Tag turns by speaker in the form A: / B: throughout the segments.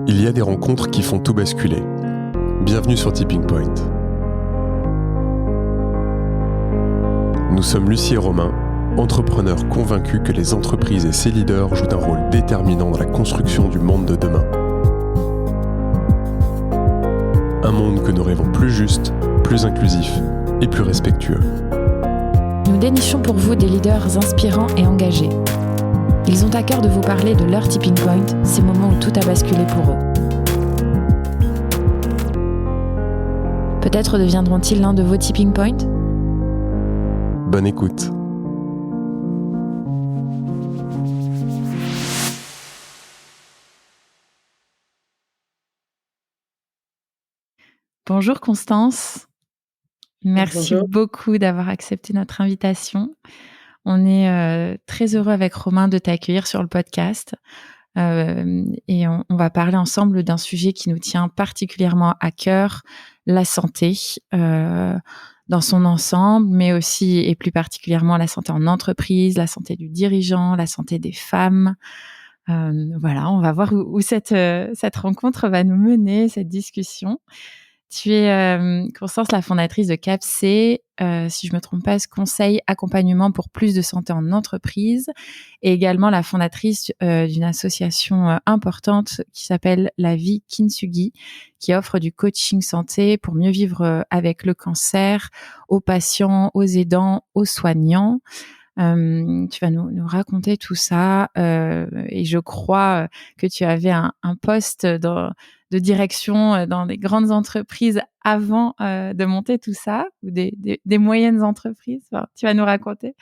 A: Il y a des rencontres qui font tout basculer. Bienvenue sur Tipping Point. Nous sommes Lucie et Romain, entrepreneurs convaincus que les entreprises et ses leaders jouent un rôle déterminant dans la construction du monde de demain. Un monde que nous rêvons plus juste, plus inclusif et plus respectueux.
B: Nous dénichons pour vous des leaders inspirants et engagés. Ils ont à cœur de vous parler de leur tipping point, ces moments où tout a basculé pour eux. Peut-être deviendront-ils l'un de vos tipping points ?
A: Bonne écoute.
B: Bonjour Constance. Merci
C: Bonjour.
B: beaucoup d'avoir accepté notre invitation. On est très heureux avec Romain de t'accueillir sur le podcast et on va parler ensemble d'un sujet qui nous tient particulièrement à cœur, la santé dans son ensemble, mais aussi et plus particulièrement la santé en entreprise, la santé du dirigeant, la santé des femmes. Voilà, on va voir où cette rencontre va nous mener, cette discussion. Tu es, Constance, la fondatrice de CAPC, si je me trompe pas, ce conseil accompagnement pour plus de santé en entreprise, et également la fondatrice d'une association importante qui s'appelle La Vie Kintsugi, qui offre du coaching santé pour mieux vivre avec le cancer aux patients, aux aidants, aux soignants. Tu vas nous raconter tout ça et je crois que tu avais un poste de direction dans des grandes entreprises avant de monter tout ça, ou des moyennes entreprises. Enfin, tu vas nous raconter.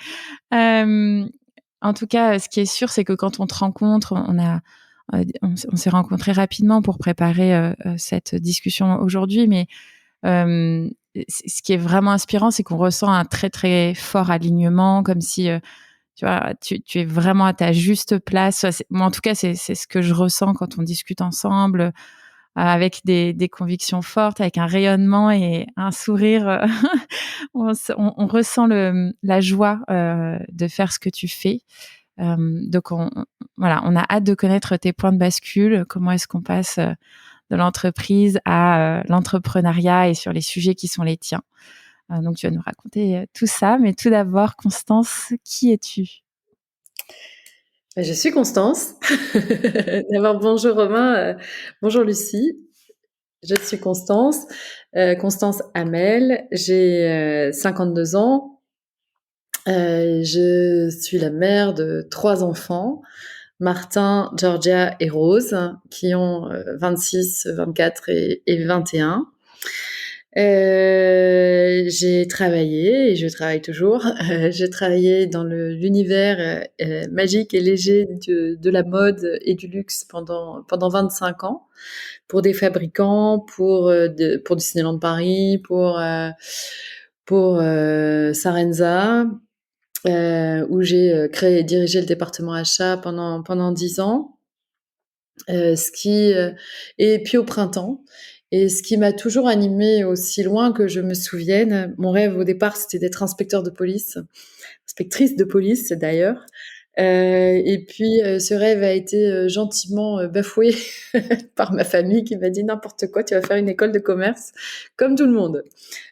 B: En tout cas, ce qui est sûr, c'est que quand on te rencontre, on s'est rencontrés rapidement pour préparer cette discussion aujourd'hui, mais ce qui est vraiment inspirant, c'est qu'on ressent un très très fort alignement, comme si tu vois, tu es vraiment à ta juste place. Moi, en tout cas, c'est ce que je ressens quand on discute ensemble, avec des convictions fortes, avec un rayonnement et un sourire. On ressent la joie de faire ce que tu fais. Donc, voilà, on a hâte de connaître tes points de bascule. Comment est-ce qu'on passe de l'entreprise à l'entrepreneuriat et sur les sujets qui sont les tiens. Donc, tu vas nous raconter tout ça. Mais tout d'abord, Constance, qui es-tu ?
C: Je suis Constance. D'abord, bonjour Romain, bonjour Lucie. Je suis Constance, Constance Hamel. J'ai 52 ans. Je suis la mère de 3 enfants, Martin, Georgia et Rose, qui ont 26, 24 et 21. J'ai travaillé et je travaille toujours. J'ai travaillé dans l'univers magique et léger de la mode et du luxe pendant 25 ans pour des fabricants, pour Disneyland Paris, pour Sarenza, où j'ai créé et dirigé le département achat pendant 10 ans. Et puis au printemps. Et ce qui m'a toujours animée aussi loin que je me souvienne, mon rêve au départ, c'était d'être inspectrice de police d'ailleurs. Et puis ce rêve a été gentiment bafoué par ma famille qui m'a dit n'importe quoi, tu vas faire une école de commerce comme tout le monde.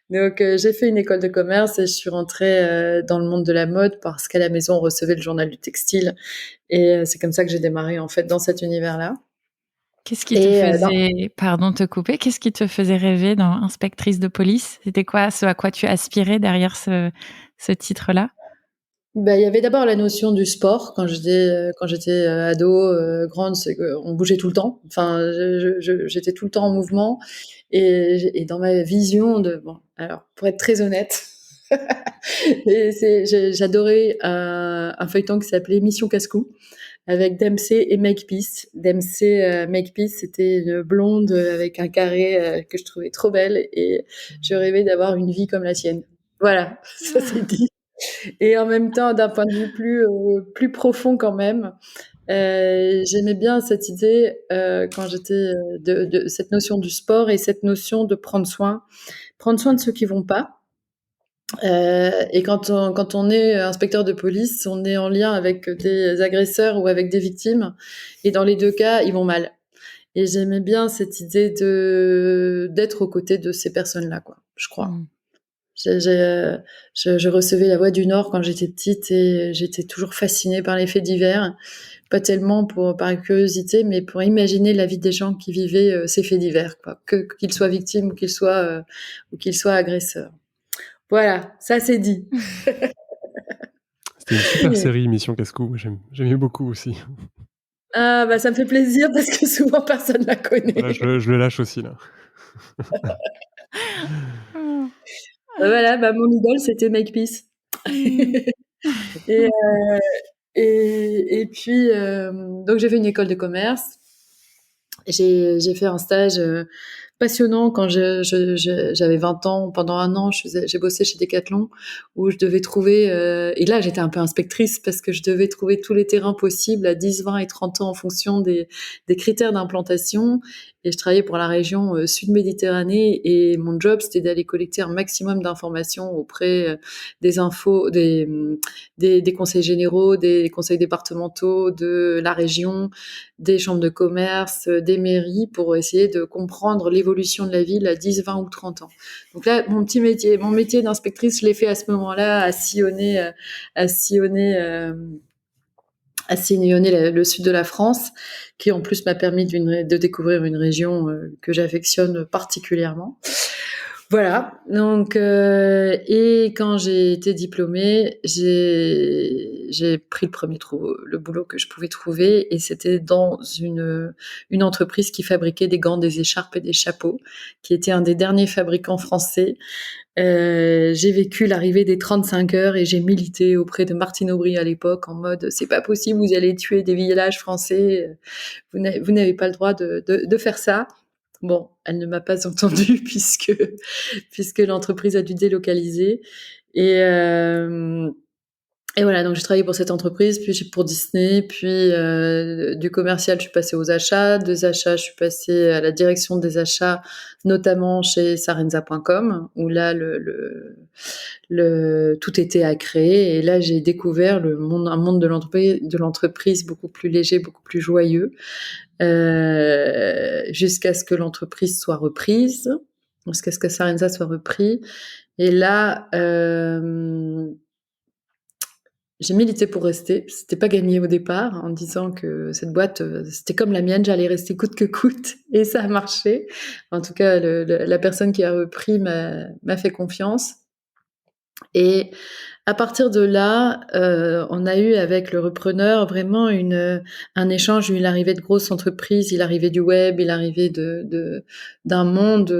C: Donc j'ai fait une école de commerce et je suis rentrée dans le monde de la mode parce qu'à la maison on recevait le journal du textile et c'est comme ça que j'ai démarré en fait dans cet univers-là.
B: Qu'est-ce qui te faisait, pardon de te couper, qu'est-ce qui te faisait rêver dans inspectrice de police ? C'était quoi ce à quoi tu aspirais derrière ce titre-là ?
C: Il y avait d'abord la notion du sport. Quand j'étais ado, grande, c'est qu'on bougeait tout le temps. Enfin, j'étais tout le temps en mouvement et dans ma vision alors pour être très honnête, j'adorais un feuilleton qui s'appelait Mission Casse-cou avec Dempsey et Makepeace. Dempsey, Makepeace, c'était une blonde avec un carré que je trouvais trop belle et je rêvais d'avoir une vie comme la sienne. Voilà, ça c'est dit. Et en même temps, d'un point de vue plus profond quand même, j'aimais bien cette idée quand j'étais de cette notion du sport et cette notion de prendre soin de ceux qui vont pas. Et quand on est inspecteur de police, on est en lien avec des agresseurs ou avec des victimes, et dans les deux cas, ils vont mal. Et j'aimais bien cette idée d'être aux côtés de ces personnes-là, quoi, je crois. Je recevais La Voix du Nord quand j'étais petite et j'étais toujours fascinée par les faits divers. Pas tellement par curiosité, mais pour imaginer la vie des gens qui vivaient ces faits divers, quoi. Qu'ils soient victimes ou qu'ils soient agresseurs. Voilà, ça c'est dit.
A: C'était une super série, Mission Cascou. J'aimais beaucoup aussi.
C: Ah, bah, ça me fait plaisir parce que souvent personne la connaît.
A: Voilà, je le lâche aussi, là.
C: Voilà, bah, mon idole, c'était Makepeace. Et, et puis, donc j'ai fait une école de commerce. J'ai fait un stage passionnant quand j'avais 20 ans. Pendant un an, j'ai bossé chez Decathlon où je devais trouver, et là j'étais un peu inspectrice parce que je devais trouver tous les terrains possibles à 10, 20 et 30 ans en fonction des critères d'implantation. Et je travaillais pour la région Sud-Méditerranée et mon job c'était d'aller collecter un maximum d'informations auprès des conseils généraux, des conseils départementaux, de la région, des chambres de commerce, des mairies pour essayer de comprendre l'évolution de la ville à 10, 20 ou 30 ans. Donc là, mon métier d'inspectrice, je l'ai fait à ce moment-là, à sillonner le sud de la France, qui en plus m'a permis de découvrir une région que j'affectionne particulièrement. Voilà. Donc, et quand j'ai été diplômée, j'ai pris le boulot que je pouvais trouver, et c'était dans une entreprise qui fabriquait des gants, des écharpes et des chapeaux, qui était un des derniers fabricants français. J'ai vécu l'arrivée des 35 heures et j'ai milité auprès de Martine Aubry à l'époque en mode c'est pas possible, vous allez tuer des villages français, vous n'avez pas le droit de faire ça. Bon, elle ne m'a pas entendue puisque l'entreprise a dû délocaliser. Et, euh, et voilà, donc j'ai travaillé pour cette entreprise, puis pour Disney, puis du commercial, je suis passée aux achats. Des achats, je suis passée à la direction des achats, notamment chez Sarenza.com, où là, tout était à créer. Et là, j'ai découvert un monde de l'entreprise beaucoup plus léger, beaucoup plus joyeux, jusqu'à ce que l'entreprise soit reprise, jusqu'à ce que Sarenza soit repris. Et là, j'ai milité pour rester. C'était pas gagné au départ, en disant que cette boîte, c'était comme la mienne, j'allais rester coûte que coûte, et ça a marché. En tout cas, la personne qui a repris m'a fait confiance. Et à partir de là, on a eu avec le repreneur vraiment un échange où il arrivait de grosses entreprises, il arrivait du web, il arrivait d'un monde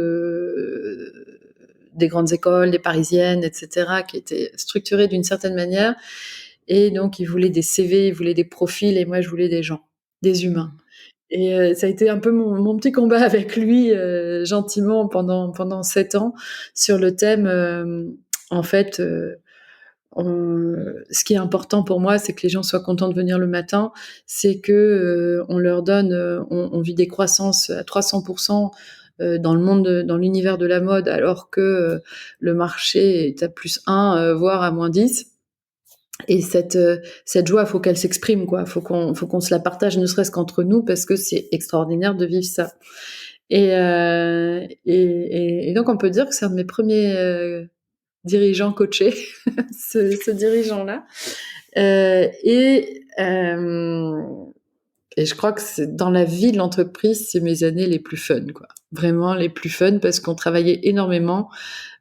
C: des grandes écoles, des parisiennes, etc., qui était structuré d'une certaine manière. Et donc, il voulait des CV, il voulait des profils, et moi, je voulais des gens, des humains. Et ça a été un peu mon petit combat avec lui, gentiment, pendant 7 ans, sur le thème, en fait, ce qui est important pour moi, c'est que les gens soient contents de venir le matin, c'est que on leur donne, on vit des croissances à 300% dans le monde, dans l'univers de la mode, alors que le marché est à +1, voire à -10. Et cette joie, faut qu'elle s'exprime, quoi. Faut qu'on se la partage, ne serait-ce qu'entre nous, parce que c'est extraordinaire de vivre ça. Et donc on peut dire que c'est un de mes premiers dirigeants coachés, ce dirigeant-là. Et je crois que dans la vie de l'entreprise, c'est mes années les plus fun, quoi. Vraiment les plus fun, parce qu'on travaillait énormément,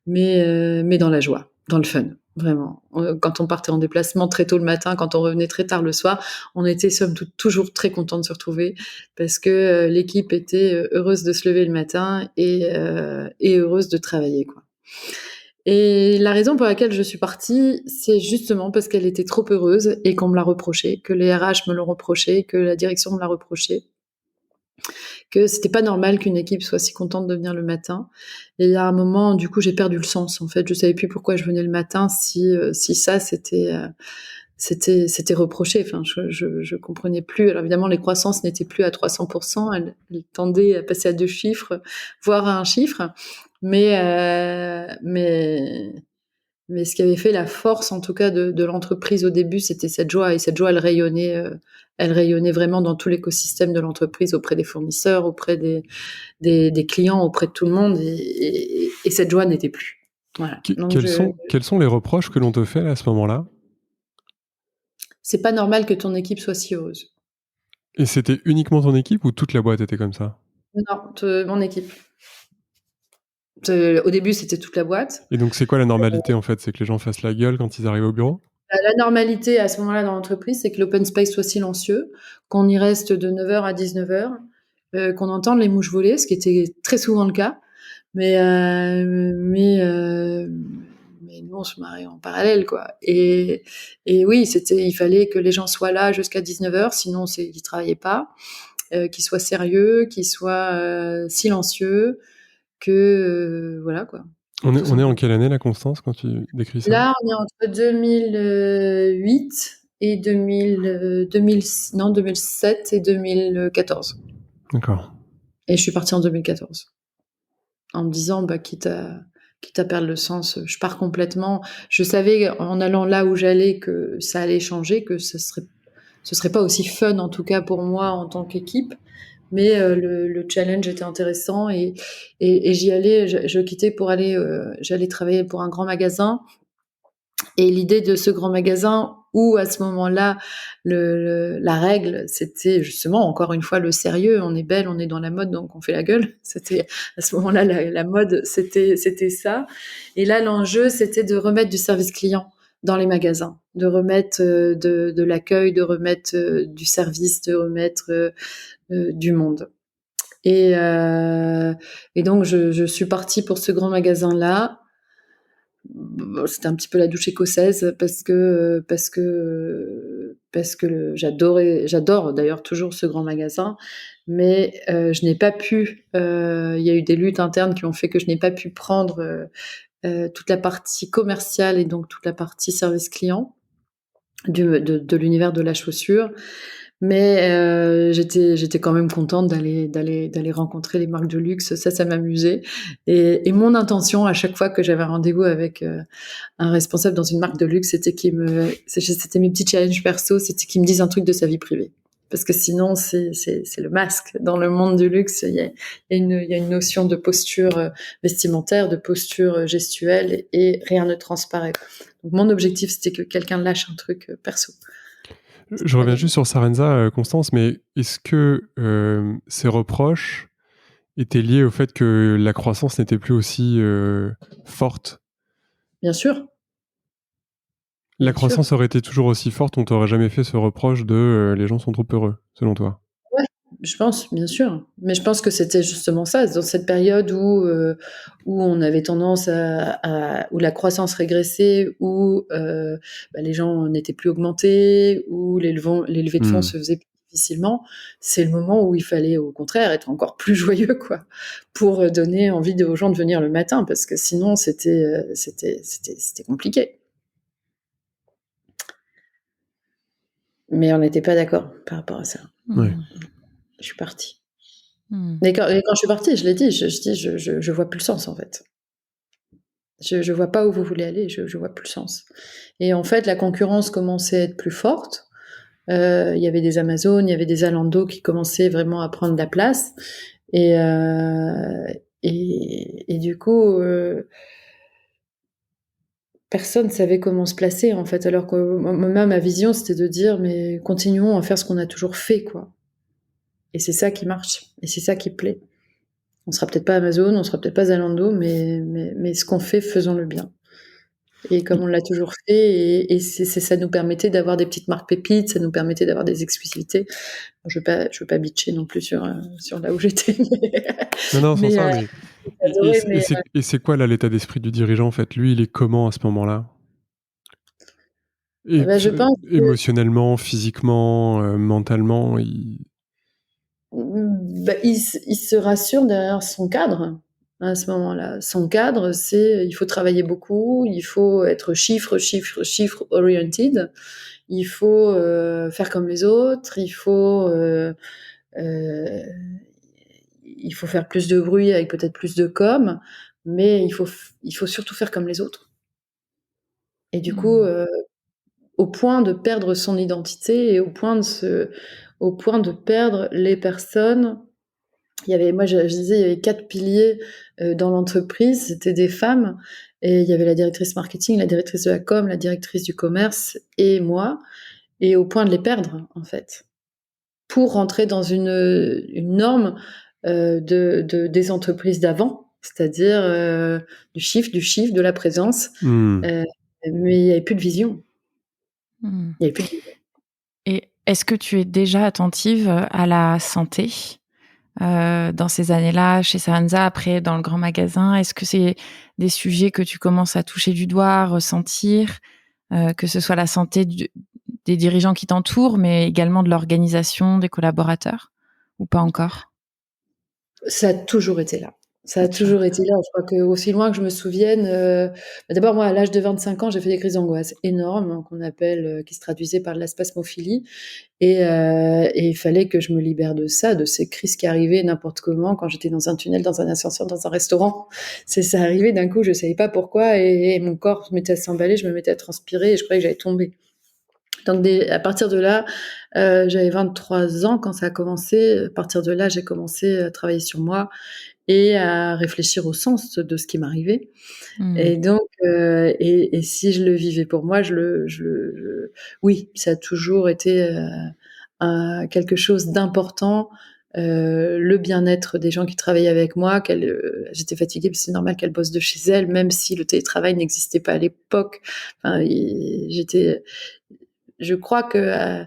C: mais dans la joie, dans le fun. Vraiment. Quand on partait en déplacement très tôt le matin, quand on revenait très tard le soir, on était somme toute toujours très contents de se retrouver, parce que l'équipe était heureuse de se lever le matin et heureuse de travailler, quoi. Et la raison pour laquelle je suis partie, c'est justement parce qu'elle était trop heureuse et qu'on me l'a reproché, que les RH me l'ont reproché, que la direction me l'a reproché, que c'était pas normal qu'une équipe soit si contente de venir le matin. Et il y a un moment, du coup, j'ai perdu le sens. En fait, je savais plus pourquoi je venais le matin si ça c'était reproché. Enfin, je comprenais plus. Alors évidemment, les croissances n'étaient plus à 300%. Elles tendaient à passer à 2 chiffres, voire à 1 chiffre. Mais Mais ce qui avait fait la force, en tout cas, de l'entreprise au début, c'était cette joie. Et cette joie, elle rayonnait vraiment dans tout l'écosystème de l'entreprise, auprès des fournisseurs, auprès des clients, auprès de tout le monde. Et cette joie n'était plus. Voilà. Donc
A: Quels sont les reproches que l'on te fait à ce moment-là?
C: c'est pas normal que ton équipe soit si heureuse.
A: Et c'était uniquement ton équipe ou toute la boîte était comme ça?
C: Non, mon équipe. Au début, c'était toute la boîte.
A: Et donc c'est quoi la normalité en fait? C'est que les gens fassent la gueule quand ils arrivent au bureau?
C: La normalité à ce moment-là dans l'entreprise, c'est que l'open space soit silencieux, qu'on y reste de 9h à 19h, qu'on entende les mouches voler, ce qui était très souvent le cas. Mais nous, on se marrait en parallèle, quoi. Et oui, il fallait que les gens soient là jusqu'à 19h, sinon ils travaillaient pas, qu'ils soient sérieux, qu'ils soient silencieux, voilà, quoi.
A: On est en quelle année, là, Constance, quand tu décris ça?
C: Là, on est entre 2008 et 2007 et 2014.
A: D'accord.
C: Et je suis partie en 2014. En me disant, quitte à perdre le sens, je pars complètement. Je savais, en allant là où j'allais, que ça allait changer, que ce serait pas aussi fun, en tout cas pour moi, en tant qu'équipe. Mais le challenge était intéressant et j'y allais. Je quittais pour aller, j'allais travailler pour un grand magasin. Et l'idée de ce grand magasin, où à ce moment-là, la règle, c'était justement, encore une fois, le sérieux. On est belle, on est dans la mode, donc on fait la gueule. C'était à ce moment-là la mode, c'était ça. Et là, l'enjeu, c'était de remettre du service client dans les magasins, de remettre de l'accueil, de remettre du service, de remettre du monde. Et donc, je suis partie pour ce grand magasin-là. C'était un petit peu la douche écossaise parce que j'adore d'ailleurs toujours ce grand magasin, mais je n'ai pas pu. Il y a eu des luttes internes qui ont fait que je n'ai pas pu prendre toute la partie commerciale et donc toute la partie service client de l'univers de la chaussure. Mais j'étais quand même contente d'aller rencontrer les marques de luxe. Ça m'amusait. Et mon intention, à chaque fois que j'avais un rendez-vous avec un responsable dans une marque de luxe, c'était mes petits challenges perso, c'était qu'il me dise un truc de sa vie privée. Parce que sinon, c'est le masque. Dans le monde du luxe, il y a une notion de posture vestimentaire, de posture gestuelle, et rien ne transparaît. Donc mon objectif, c'était que quelqu'un lâche un truc perso.
A: Je reviens juste sur Sarenza, Constance, mais est-ce que ces reproches étaient liés au fait que la croissance n'était plus aussi forte?
C: Bien sûr.
A: La croissance aurait été toujours aussi forte, on t'aurait jamais fait ce reproche de les gens sont trop heureux, selon toi?
C: Ouais, je pense, bien sûr. Mais je pense que c'était justement ça, dans cette période où on avait tendance où la croissance régressait, où les gens n'étaient plus augmentés, où les levées de fonds se faisaient plus difficilement. C'est le moment où il fallait, au contraire, être encore plus joyeux, quoi, pour donner envie aux gens de venir le matin, parce que sinon c'était compliqué. Mais on n'était pas d'accord par rapport à ça.
A: Ouais.
C: Je suis partie. Et quand je suis partie, je l'ai dit, je vois plus le sens, en fait. Je vois pas où vous voulez aller, je vois plus le sens. Et en fait, la concurrence commençait à être plus forte. Il y avait des Amazon, il y avait des Zalando qui commençaient vraiment à prendre la place. Et du coup, personne savait comment se placer, en fait. Alors que moi, ma vision, c'était de dire, mais continuons à faire ce qu'on a toujours fait, quoi. Et c'est ça qui marche, et c'est ça qui plaît. On sera peut-être pas Amazon, on sera peut-être pas Zalando, mais ce qu'on fait, faisons-le bien. Et comme on l'a toujours fait, et ça nous permettait d'avoir des petites marques pépites, ça nous permettait d'avoir des exclusivités. Je veux pas bitcher non plus sur là où j'étais.
A: Non, sans ça, mais...
C: j'adorais,
A: Et c'est quoi, là, l'état d'esprit du dirigeant, en fait? Lui, il est comment à ce moment-là? Et
C: je pense que
A: émotionnellement, physiquement, mentalement,
C: il se rassure derrière son cadre à ce moment-là. Son cadre, c'est il faut travailler beaucoup, il faut être chiffre oriented, il faut faire comme les autres, il faut faire plus de bruit avec peut-être plus de com, mais il faut surtout faire comme les autres. Et du coup, au point de perdre son identité et au point de perdre les personnes. Moi, je disais, il y avait 4 piliers dans l'entreprise, c'était des femmes, et il y avait la directrice marketing, la directrice de la com, la directrice du commerce et moi, et au point de les perdre, en fait, pour rentrer dans une norme des entreprises d'avant, c'est-à-dire du chiffre, de la présence, euh, mais il n'y avait plus de vision.
B: Mm.
C: Il y avait plus de vision.
B: Et est-ce que tu es déjà attentive à la santé dans ces années-là, chez Saranza, après dans le grand magasin? Est-ce que c'est des sujets que tu commences à toucher du doigt, à ressentir, que ce soit la santé des dirigeants qui t'entourent, mais également de l'organisation, des collaborateurs, ou pas encore?
C: Ça a toujours été là. Ça a toujours été là. Je crois qu'aussi loin que je me souvienne, d'abord moi, à l'âge de 25 ans, j'ai fait des crises d'angoisse énormes qu'on appelle, qui se traduisaient par de la spasmophilie, et il fallait que je me libère de ça, de ces crises qui arrivaient n'importe comment quand j'étais dans un tunnel, dans un ascenseur, dans un restaurant. Ça arrivait d'un coup, je savais pas pourquoi, et mon corps se mettait à s'emballer, je me mettais à transpirer et je croyais que j'allais tomber. Donc à partir de là, j'avais 23 ans quand ça a commencé. À partir de là, j'ai commencé à travailler sur moi et à réfléchir au sens de ce qui m'arrivait. Et donc, et si je le vivais pour moi, oui, ça a toujours été quelque chose d'important. Le bien-être des gens qui travaillaient avec moi, j'étais fatiguée, c'est normal qu'elles bossent de chez elles, même si le télétravail n'existait pas à l'époque. Enfin, je crois que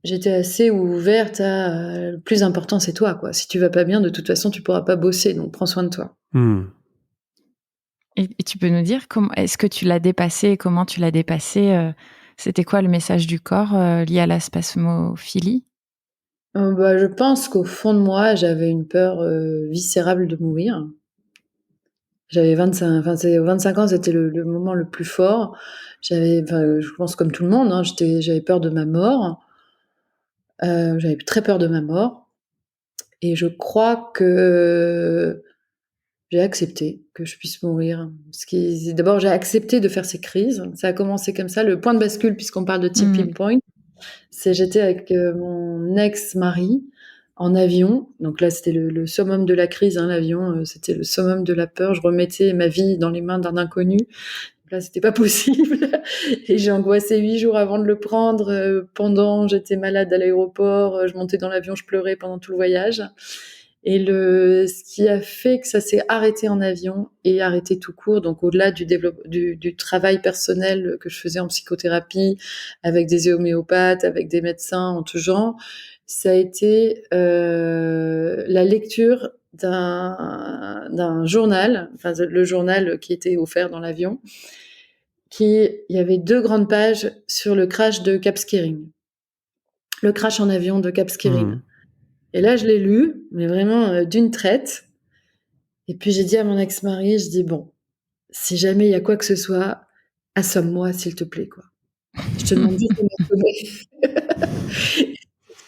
C: j'étais assez ouverte à le plus important, c'est toi, quoi. Si tu vas pas bien, de toute façon, tu pourras pas bosser, donc prends soin de toi.
B: Et tu peux nous dire est-ce que tu l'as dépassé et comment tu l'as dépassé? C'était quoi le message du corps lié à la spasmophilie?
C: Je pense qu'au fond de moi, j'avais une peur viscérale de mourir. J'avais 25 ans, c'était le moment le plus fort. Je pense comme tout le monde, hein, j'avais peur de ma mort. J'avais très peur de ma mort. Et je crois que j'ai accepté que je puisse mourir. D'abord, j'ai accepté de faire ces crises. Ça a commencé comme ça. Le point de bascule, puisqu'on parle de tipping point, j'étais avec mon ex-mari en avion. Donc là, c'était le summum de la crise, hein, l'avion. C'était le summum de la peur. Je remettais ma vie dans les mains d'un inconnu. Là, c'était pas possible. Et j'ai angoissé 8 jours avant de le prendre. J'étais malade à l'aéroport. Je montais dans l'avion, je pleurais pendant tout le voyage. Et ce qui a fait que ça s'est arrêté en avion et arrêté tout court, donc au-delà du travail personnel que je faisais en psychothérapie avec des homéopathes, avec des médecins en tout genre, ça a été la lecture d'un journal, enfin le journal qui était offert dans l'avion, il y avait 2 grandes pages sur le crash de Cap Skirring, le crash en avion de Cap Skirring. Et là, je l'ai lu, mais vraiment d'une traite. Et puis j'ai dit à mon ex-mari, je dis bon, si jamais il y a quoi que ce soit, assomme-moi s'il te plaît, quoi. Je te demande juste de m'assommer.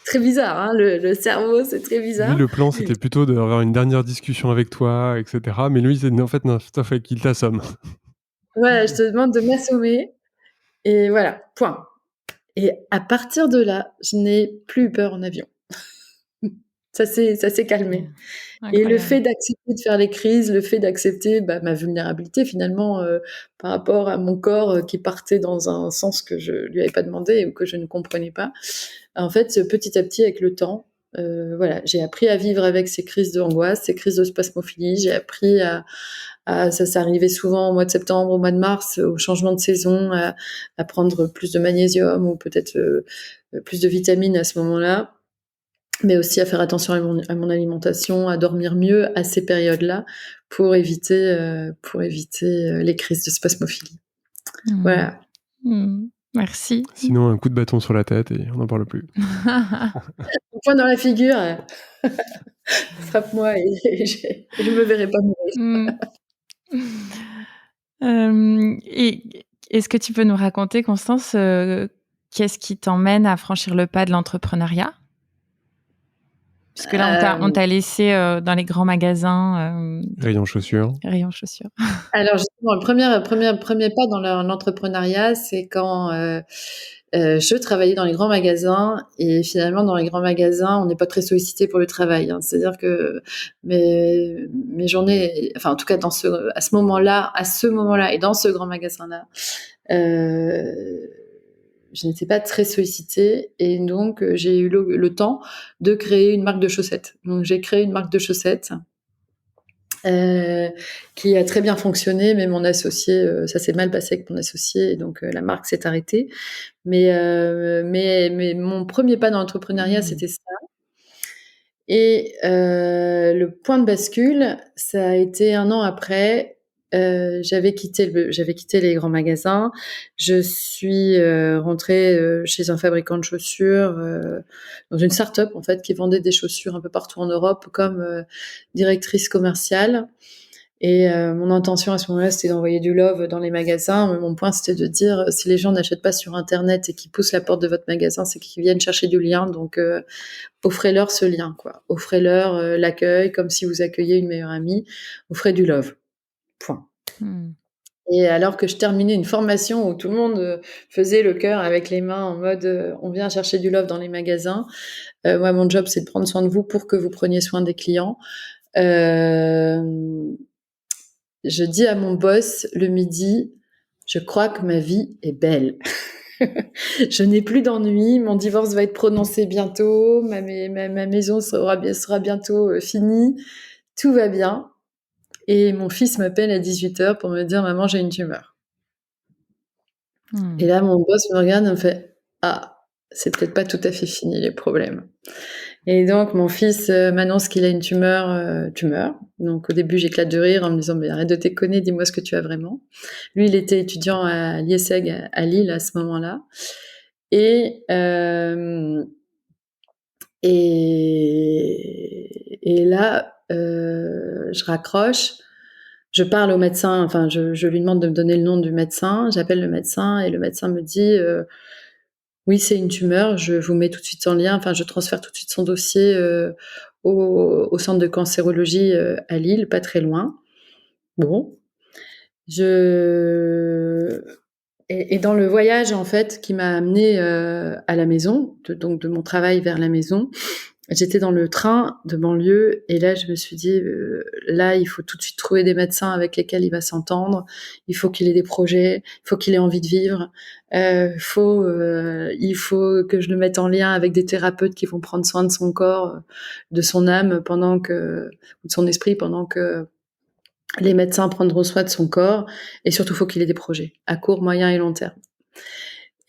C: Très bizarre, hein, le cerveau, c'est très bizarre.
A: Lui, le plan, c'était plutôt d'avoir une dernière discussion avec toi, etc. Mais lui, en fait, non, tout à fait, qu'il t'assomme.
C: Voilà, je te demande de m'assommer. Et voilà, point. Et à partir de là, je n'ai plus peur en avion. Ça s'est calmé. Et le fait d'accepter de faire les crises, le fait d'accepter ma vulnérabilité finalement par rapport à mon corps qui partait dans un sens que je lui avais pas demandé ou que je ne comprenais pas. En fait, petit à petit, avec le temps, voilà, j'ai appris à vivre avec ces crises d'angoisse, ces crises de spasmophilie. J'ai appris ça arrivait souvent au mois de septembre, au mois de mars, au changement de saison, à prendre plus de magnésium ou peut-être plus de vitamines à ce moment-là. Mais aussi à faire attention à mon alimentation, à dormir mieux à ces périodes-là pour éviter les crises de spasmophilie. Voilà.
B: Merci.
A: Sinon, un coup de bâton sur la tête et on n'en parle plus.
C: Un point dans la figure, frappe-moi et je me verrai pas mourir.
B: Et est-ce que tu peux nous raconter, Constance, qu'est-ce qui t'emmène à franchir le pas de l'entrepreneuriat? Puisque là, on t'a laissé dans les grands magasins.
A: Rayon chaussures.
B: Rayon chaussures.
C: Alors justement, le premier pas dans l'entrepreneuriat, c'est quand je travaillais dans les grands magasins et finalement dans les grands magasins, on n'est pas très sollicité pour le travail. Hein. C'est-à-dire que mes journées, enfin en tout cas à ce moment-là et dans ce grand magasin-là, je n'étais pas très sollicitée et donc j'ai eu le temps de créer une marque de chaussettes. Donc j'ai créé une marque de chaussettes qui a très bien fonctionné, mais mon associé, ça s'est mal passé avec mon associé, et donc la marque s'est arrêtée. Mais mon premier pas dans l'entrepreneuriat, c'était ça. Et le point de bascule, ça a été 1 an après. J'avais quitté les grands magasins. Je suis rentrée chez un fabricant de chaussures, dans une start-up en fait qui vendait des chaussures un peu partout en Europe comme directrice commerciale. Et mon intention à ce moment-là, c'était d'envoyer du love dans les magasins. Mais mon point, c'était de dire si les gens n'achètent pas sur Internet et qu'ils poussent la porte de votre magasin, c'est qu'ils viennent chercher du lien. Donc offrez-leur ce lien, quoi. Offrez-leur l'accueil comme si vous accueillez une meilleure amie. Offrez du love. Point. Et alors que je terminais une formation où tout le monde faisait le cœur avec les mains en mode on vient chercher du love dans les magasins. Moi, mon job, c'est de prendre soin de vous pour que vous preniez soin des clients. Je dis à mon boss le midi, je crois que ma vie est belle. Je n'ai plus d'ennui, mon divorce va être prononcé bientôt, ma maison sera bientôt finie, tout va bien. Et mon fils m'appelle à 18h pour me dire « Maman, j'ai une tumeur ». Et là, mon boss me regarde et me fait « Ah, c'est peut-être pas tout à fait fini les problèmes ». Et donc, mon fils m'annonce qu'il a une tumeur. Donc, au début, j'éclate de rire en me disant « Mais arrête de déconner, dis-moi ce que tu as vraiment ». Lui, il était étudiant à l'IESEG à Lille à ce moment-là. Et là, je raccroche, je parle au médecin, enfin, je lui demande de me donner le nom du médecin, j'appelle le médecin et le médecin me dit oui, c'est une tumeur, je vous mets tout de suite en lien, enfin, je transfère tout de suite son dossier au centre de cancérologie à Lille, pas très loin. Bon. Et dans le voyage, en fait, qui m'a amenée à la maison, donc de mon travail vers la maison, j'étais dans le train de banlieue et là, je me suis dit, là, il faut tout de suite trouver des médecins avec lesquels il va s'entendre. Il faut qu'il ait des projets, il faut qu'il ait envie de vivre. Il faut que je le mette en lien avec des thérapeutes qui vont prendre soin de son corps, de son âme ou de son esprit pendant que les médecins prendront soin de son corps. Et surtout, il faut qu'il ait des projets à court, moyen et long terme.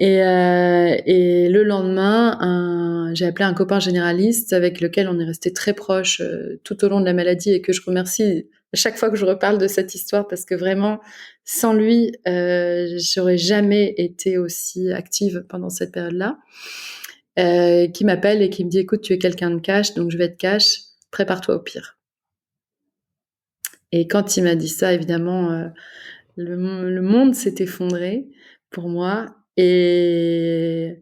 C: Et le lendemain, j'ai appelé un copain généraliste avec lequel on est resté très proche tout au long de la maladie et que je remercie à chaque fois que je reparle de cette histoire parce que vraiment, sans lui, j'aurais jamais été aussi active pendant cette période-là. Qui m'appelle et qui me dit « Écoute, tu es quelqu'un de cash, donc je vais être cash, prépare-toi au pire ». Et quand il m'a dit ça, évidemment, le monde s'est effondré pour moi. Et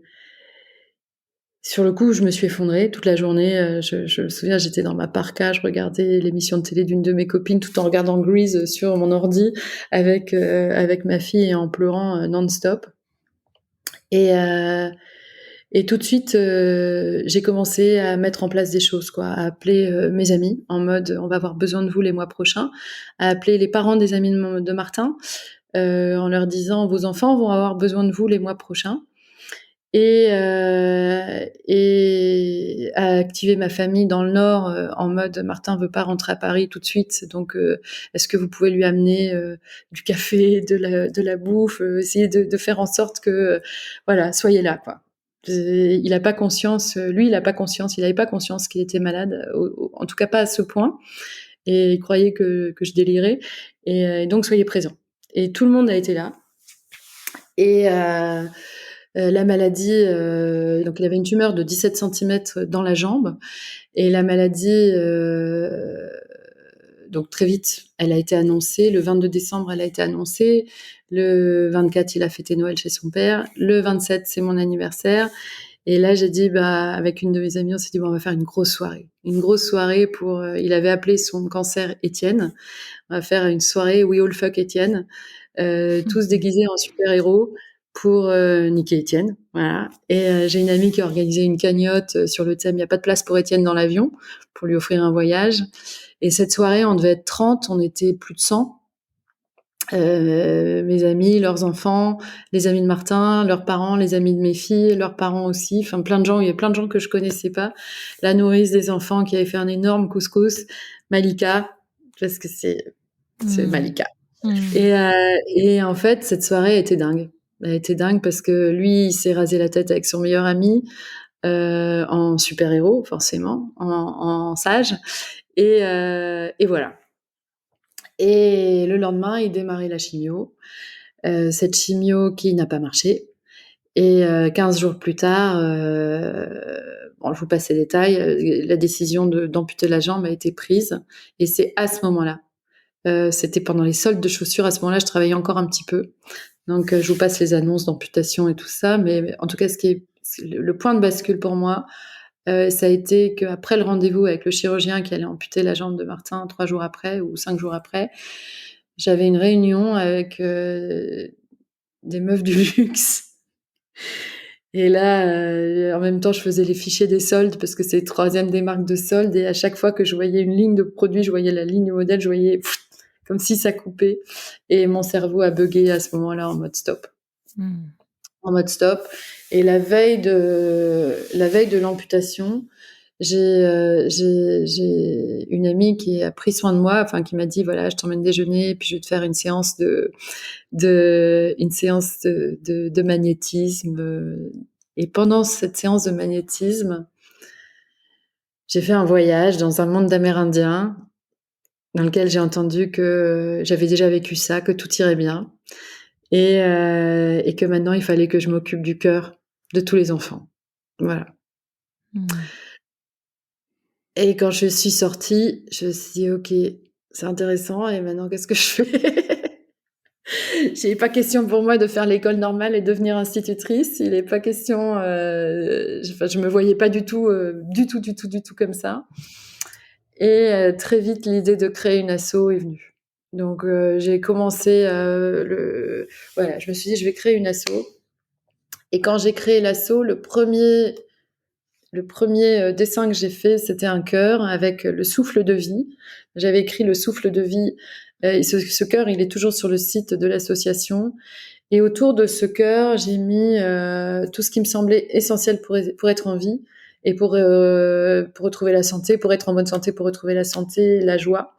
C: sur le coup, je me suis effondrée toute la journée. Je me souviens, j'étais dans ma parka, je regardais l'émission de télé d'une de mes copines tout en regardant Grease sur mon ordi avec ma fille et en pleurant non-stop. Et tout de suite, j'ai commencé à mettre en place des choses, quoi, à appeler mes amis en mode on va avoir besoin de vous les mois prochains, à appeler les parents des amis de Martin en leur disant vos enfants vont avoir besoin de vous les mois prochains. Et à activer ma famille dans le Nord en mode Martin veut pas rentrer à Paris tout de suite, donc est-ce que vous pouvez lui amener du café, de la bouffe, essayer de faire en sorte que voilà, soyez là, quoi. Il a pas conscience, lui, il avait pas conscience qu'il était malade, en tout cas pas à ce point, et il croyait que je délirais, et donc soyez présents. Et tout le monde a été là. Et la maladie, donc il avait une tumeur de 17 cm dans la jambe, et la maladie, donc très vite, elle a été annoncée. Le 22 décembre, elle a été annoncée. Le 24, il a fêté Noël chez son père. Le 27, c'est mon anniversaire. Et là, j'ai dit, avec une de mes amies, on s'est dit, on va faire une grosse soirée. Une grosse soirée pour, il avait appelé son cancer Étienne. On va faire une soirée We All Fuck Étienne, tous déguisés en super-héros pour niquer Étienne. Voilà. Et j'ai une amie qui a organisé une cagnotte sur le thème il n'y a pas de place pour Étienne dans l'avion, pour lui offrir un voyage. Et cette soirée, on devait être 30, on était plus de 100. Mes amis, leurs enfants, les amis de Martin, leurs parents, les amis de mes filles, leurs parents aussi. Enfin, plein de gens. Il y a plein de gens que je connaissais pas. La nourrice des enfants qui avait fait un énorme couscous, Malika, parce que c'est Malika. Et en fait, cette soirée était dingue. Elle était dingue parce que lui, il s'est rasé la tête avec son meilleur ami, en super-héros, forcément, en sage. Et voilà. Et le lendemain, il démarrait la chimio. Cette chimio qui n'a pas marché. Et 15 jours plus tard, je vous passe les détails, la décision d'amputer la jambe a été prise. Et c'est à ce moment-là. C'était pendant les soldes de chaussures. À ce moment-là, je travaillais encore un petit peu. Donc, je vous passe les annonces d'amputation et tout ça. Mais en tout cas, le point de bascule pour moi, ça a été qu'après le rendez-vous avec le chirurgien qui allait amputer la jambe de Martin 3 jours après ou 5 jours après, j'avais une réunion avec des meufs du luxe. Et là, en même temps, je faisais les fichiers des soldes parce que c'est le 3e des marques de soldes. Et à chaque fois que je voyais une ligne de produit, je voyais la ligne modèle, je voyais comme si ça coupait. Et mon cerveau a bugué à ce moment-là en mode stop. En mode stop. Et la veille de l'amputation, j'ai une amie qui a pris soin de moi, enfin qui m'a dit voilà, je t'emmène déjeuner, puis je vais te faire une séance de magnétisme. Et pendant cette séance de magnétisme, j'ai fait un voyage dans un monde d'Amérindiens dans lequel j'ai entendu que j'avais déjà vécu ça, que tout irait bien et que maintenant il fallait que je m'occupe du cœur de tous les enfants. Voilà. Et quand je suis sortie, je me suis dit ok, c'est intéressant et maintenant qu'est-ce que je fais? Il n'est pas question pour moi de faire l'école normale et devenir institutrice. Il n'est pas question. Je me voyais pas du tout comme ça. Et très vite, l'idée de créer une asso est venue. Donc, j'ai commencé voilà, je me suis dit, je vais créer une asso. Et quand j'ai créé l'asso, le premier dessin que j'ai fait, c'était un cœur avec le souffle de vie. J'avais écrit le souffle de vie. Et ce cœur, il est toujours sur le site de l'association. Et autour de ce cœur, j'ai mis tout ce qui me semblait essentiel pour être en vie et pour retrouver la santé, pour être en bonne santé, pour retrouver la santé, la joie,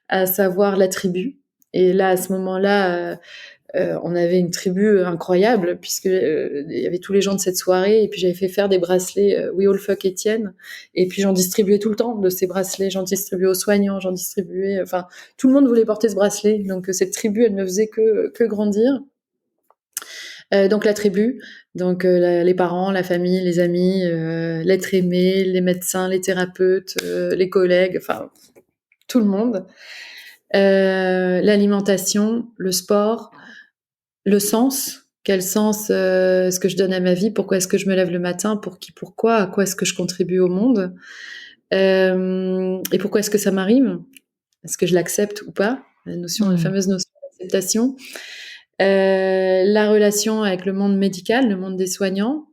C: à savoir la tribu. Et là, à ce moment-là, on avait une tribu incroyable puisque il y avait tous les gens de cette soirée et puis j'avais fait faire des bracelets We All Fuck Étienne et puis j'en distribuais tout le temps de ces bracelets, j'en distribuais aux soignants, j'en distribuais, enfin tout le monde voulait porter ce bracelet, donc cette tribu elle ne faisait que grandir. Donc la tribu, donc les parents, la famille, les amis, l'être aimé, les médecins, les thérapeutes, les collègues, enfin tout le monde. L'alimentation, le sport, le sens. Quel sens est-ce que je donne à ma vie? Pourquoi est-ce que je me lève le matin? Pour qui? Pourquoi? À quoi est-ce que je contribue au monde? Et pourquoi est-ce que ça m'arrive? Est-ce que je l'accepte ou pas? La fameuse notion d'acceptation. La relation avec le monde médical, le monde des soignants,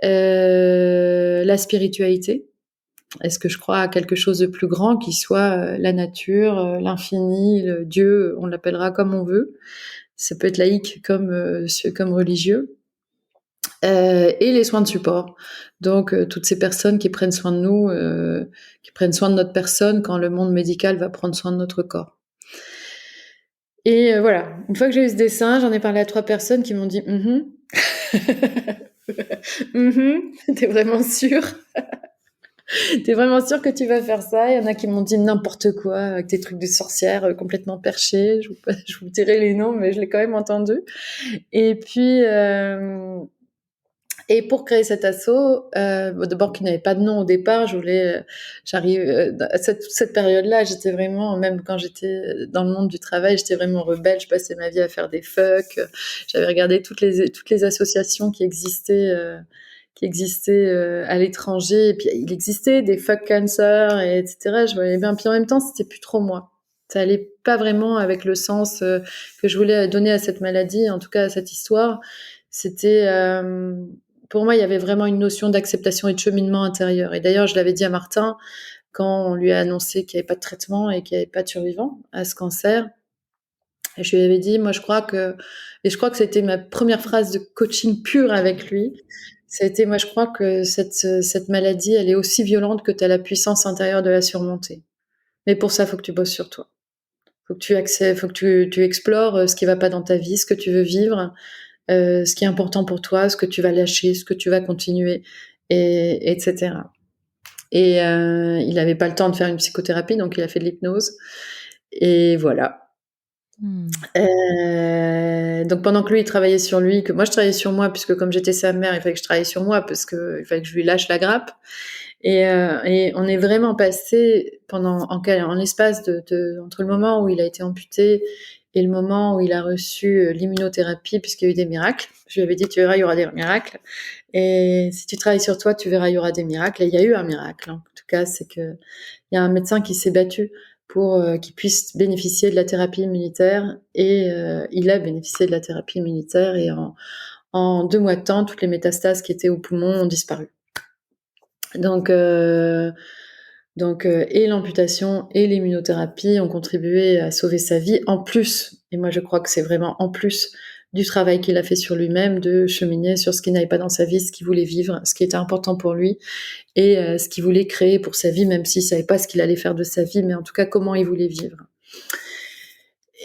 C: la spiritualité. Est-ce que je crois à quelque chose de plus grand qui soit la nature, l'infini, le Dieu, on l'appellera comme on veut. Ça peut être laïque comme religieux. Et les soins de support. Donc, toutes ces personnes qui prennent soin de nous, qui prennent soin de notre personne quand le monde médical va prendre soin de notre corps. Et voilà, une fois que j'ai eu ce dessin, j'en ai parlé à 3 personnes qui m'ont dit t'es vraiment sûre? T'es vraiment sûre que tu vas faire ça? Il y en a qui m'ont dit n'importe quoi, avec des trucs de sorcière complètement perchés. Je vous dirai les noms, mais je l'ai quand même entendu. Et puis, et pour créer cet asso, d'abord qui n'avait pas de nom au départ, j'arrive à cette période-là, j'étais vraiment, même quand j'étais dans le monde du travail, j'étais vraiment rebelle. Je passais ma vie à faire des fucks. J'avais regardé toutes les associations qui existaient qui existait à l'étranger. Et puis il existait des fuck cancer, et etc. Je voyais bien. Puis en même temps, c'était plus trop moi. Ça allait pas vraiment avec le sens que je voulais donner à cette maladie, en tout cas à cette histoire. C'était pour moi, il y avait vraiment une notion d'acceptation et de cheminement intérieur. Et d'ailleurs, je l'avais dit à Martin quand on lui a annoncé qu'il n'y avait pas de traitement et qu'il n'y avait pas de survivant à ce cancer. Et je lui avais dit, moi, je crois que c'était ma première phrase de coaching pure avec lui. C'était, moi, je crois que cette maladie, elle est aussi violente que tu as la puissance intérieure de la surmonter. Mais pour ça, faut que tu bosses sur toi. Faut que tu acceptes, faut que tu explores ce qui va pas dans ta vie, ce que tu veux vivre, ce qui est important pour toi, ce que tu vas lâcher, ce que tu vas continuer, etc. Et il n'avait pas le temps de faire une psychothérapie, donc il a fait de l'hypnose. Et voilà. Donc pendant que lui il travaillait sur lui, que moi je travaillais sur moi, puisque comme j'étais sa mère, il fallait que je travaille sur moi parce que il fallait que je lui lâche la grappe. Et on est vraiment passé en l'espace entre le moment où il a été amputé et le moment où il a reçu l'immunothérapie, puisqu'il y a eu des miracles. Je lui avais dit, tu verras, il y aura des miracles. Et si tu travailles sur toi, tu verras, il y aura des miracles. Et il y a eu un miracle. En tout cas, c'est que il y a un médecin qui s'est battu pour qu'il puisse bénéficier de la thérapie immunitaire. Et il a bénéficié de la thérapie immunitaire. Et en 2 mois de temps, toutes les métastases qui étaient au poumon ont disparu. Donc, et l'amputation et l'immunothérapie ont contribué à sauver sa vie, en plus, et moi je crois que c'est vraiment en plus du travail qu'il a fait sur lui-même, de cheminer sur ce qu'il n'avait pas dans sa vie, ce qu'il voulait vivre, ce qui était important pour lui, et ce qu'il voulait créer pour sa vie, même s'il savait pas ce qu'il allait faire de sa vie, mais en tout cas comment il voulait vivre.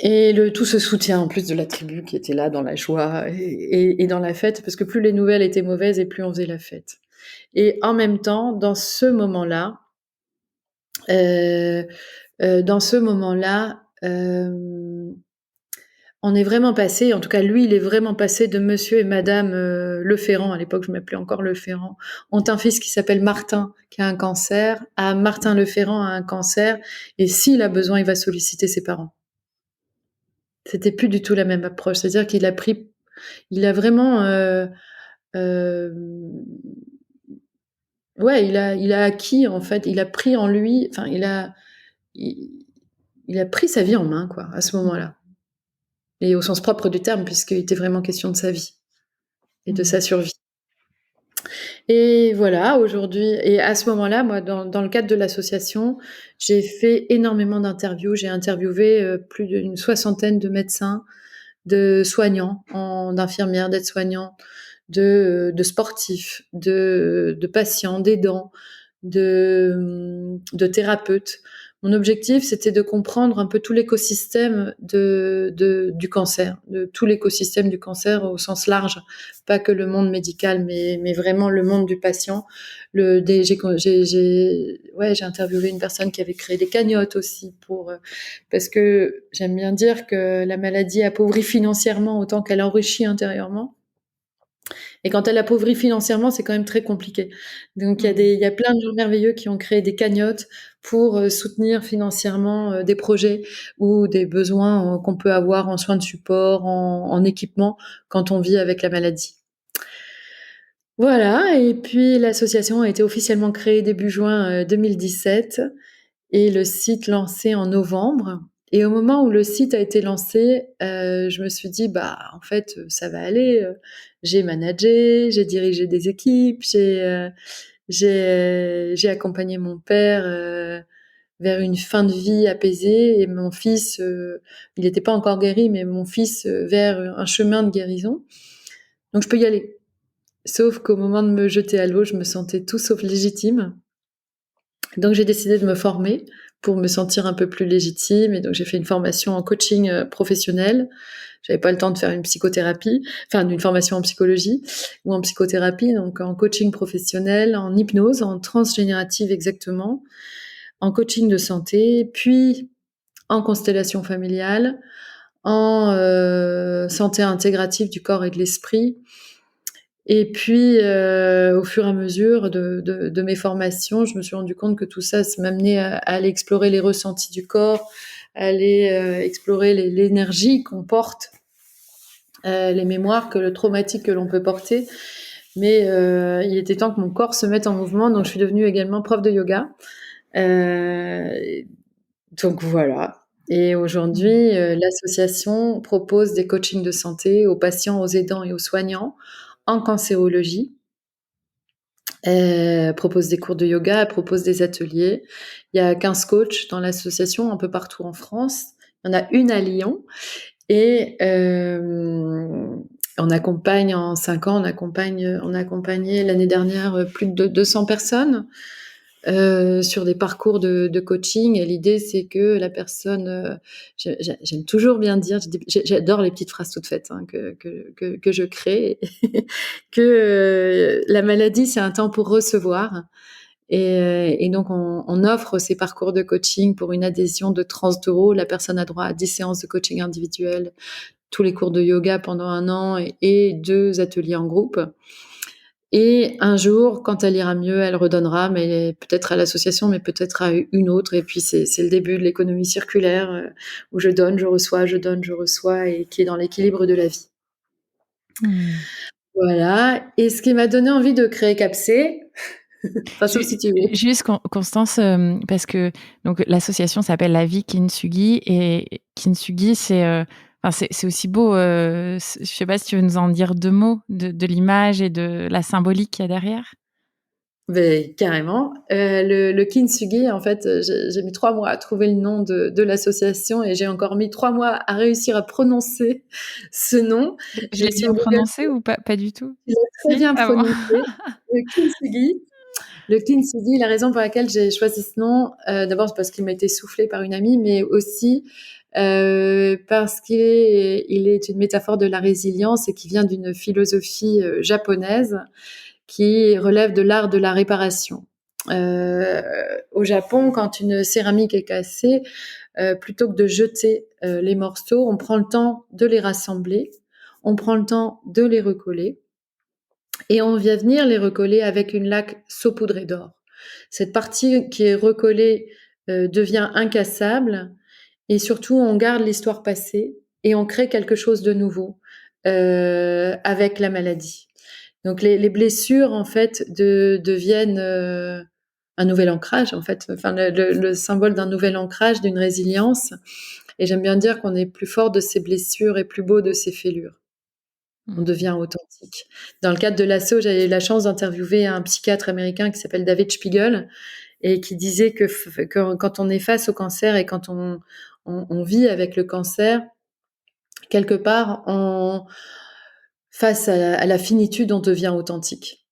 C: Et tout ce soutien en plus de la tribu qui était là dans la joie et dans la fête, parce que plus les nouvelles étaient mauvaises et plus on faisait la fête. Et en même temps, dans ce moment-là, on est vraiment passé, en tout cas lui, il est vraiment passé de monsieur et madame Leferrand, à l'époque je m'appelais encore Leferrand, ont un fils qui s'appelle Martin, qui a un cancer, à Martin Leferrand a un cancer, et s'il a besoin, il va solliciter ses parents. C'était plus du tout la même approche, c'est-à-dire qu'il a vraiment... ouais, il a acquis, en fait, il a pris en lui, enfin, il a pris sa vie en main, quoi, à ce moment-là. Et au sens propre du terme, puisqu'il était vraiment question de sa vie et de sa survie. Et voilà, aujourd'hui, et à ce moment-là, moi, dans le cadre de l'association, j'ai fait énormément d'interviews. J'ai interviewé plus d'une 60aine de médecins, de soignants, d'infirmières, d'aides-soignants, de sportifs, de patients, d'aidants, de thérapeutes. Mon objectif, c'était de comprendre un peu tout l'écosystème du cancer, de tout l'écosystème du cancer au sens large, pas que le monde médical, mais vraiment le monde du patient. J'ai interviewé une personne qui avait créé des cagnottes aussi parce que j'aime bien dire que la maladie appauvrit financièrement autant qu'elle enrichit intérieurement. Et quand elle appauvrit financièrement, c'est quand même très compliqué. Donc il y a plein de gens merveilleux qui ont créé des cagnottes pour soutenir financièrement des projets ou des besoins qu'on peut avoir en soins de support, en équipement quand on vit avec la maladie. Voilà, et puis l'association a été officiellement créée début juin 2017 et le site lancé en novembre. Et au moment où le site a été lancé, je me suis dit, en fait, ça va aller. J'ai managé, j'ai dirigé des équipes, j'ai accompagné mon père vers une fin de vie apaisée et mon fils, il n'était pas encore guéri, mais mon fils vers un chemin de guérison. Donc je peux y aller. Sauf qu'au moment de me jeter à l'eau, je me sentais tout sauf légitime. Donc j'ai décidé de me former pour me sentir un peu plus légitime, et donc j'ai fait une formation en coaching professionnel. J'avais pas le temps de faire une formation en psychologie ou en psychothérapie, donc en coaching professionnel, en hypnose, en transgénérative exactement, en coaching de santé, puis en constellation familiale, en santé intégrative du corps et de l'esprit. Et puis, au fur et à mesure de mes formations, je me suis rendu compte que tout ça m'amenait à aller explorer les ressentis du corps, à aller explorer l'énergie qu'on porte, les mémoires, le traumatique que l'on peut porter. mais il était temps que mon corps se mette en mouvement, donc je suis devenue également prof de yoga. Donc voilà. Et aujourd'hui, l'association propose des coachings de santé aux patients, aux aidants et aux soignants en cancérologie. Elle propose des cours de yoga, elle propose des ateliers. Il y a 15 coachs dans l'association, un peu partout en France. Il y en a une à Lyon. Et on accompagne en 5 ans, on a accompagné l'année dernière plus de 200 personnes sur des parcours de coaching. Et l'idée, c'est que la personne, j'aime toujours bien dire, j'adore les petites phrases toutes faites que je crée, que la maladie, c'est un temps pour recevoir. Et donc, on offre ces parcours de coaching pour une adhésion de 30 €. La personne a droit à 10 séances de coaching individuel, tous les cours de yoga pendant 1 an et 2 ateliers en groupe. Et un jour, quand elle ira mieux, elle redonnera, mais peut-être à l'association, mais peut-être à une autre. Et puis, c'est le début de l'économie circulaire où je donne, je reçois, je donne, je reçois, et qui est dans l'équilibre de la vie. Voilà. Et ce qui m'a donné envie de créer Capsé, enfin, sauf si tu veux.
B: Juste, Constance, parce que donc l'association s'appelle La Vie Kintsugi, et Kintsugi, c'est aussi beau. Je sais pas si tu veux nous en dire 2 mots de l'image et de la symbolique qu'il y a derrière.
C: Mais carrément. Le Kintsugi, en fait, j'ai mis 3 mois à trouver le nom de l'association, et j'ai encore mis 3 mois à réussir à prononcer ce nom.
B: Je
C: Je
B: l'ai
C: suis
B: bien prononcé ou pas du tout?
C: Tu l'as très
B: Si?
C: bien
B: Ah bon?
C: prononcé. Le Kintsugi. Le Kintsugi, la raison pour laquelle j'ai choisi ce nom, d'abord c'est parce qu'il m'a été soufflé par une amie, mais aussi parce il est une métaphore de la résilience et qui vient d'une philosophie japonaise qui relève de l'art de la réparation. Au Japon, quand une céramique est cassée, plutôt que de jeter les morceaux, on prend le temps de les rassembler, on prend le temps de les recoller, et on vient venir les recoller avec une laque saupoudrée d'or. Cette partie qui est recollée devient incassable, et surtout on garde l'histoire passée et on crée quelque chose de nouveau avec la maladie. Donc les blessures en fait deviennent un nouvel ancrage, en fait, enfin le symbole d'un nouvel ancrage, d'une résilience. Et j'aime bien dire qu'on est plus fort de ses blessures et plus beau de ses fêlures. On devient authentique. Dans le cadre de l'asso, j'avais eu la chance d'interviewer un psychiatre américain qui s'appelle David Spiegel, et qui disait que quand on est face au cancer et quand on vit avec le cancer, quelque part, face à la finitude, on devient authentique.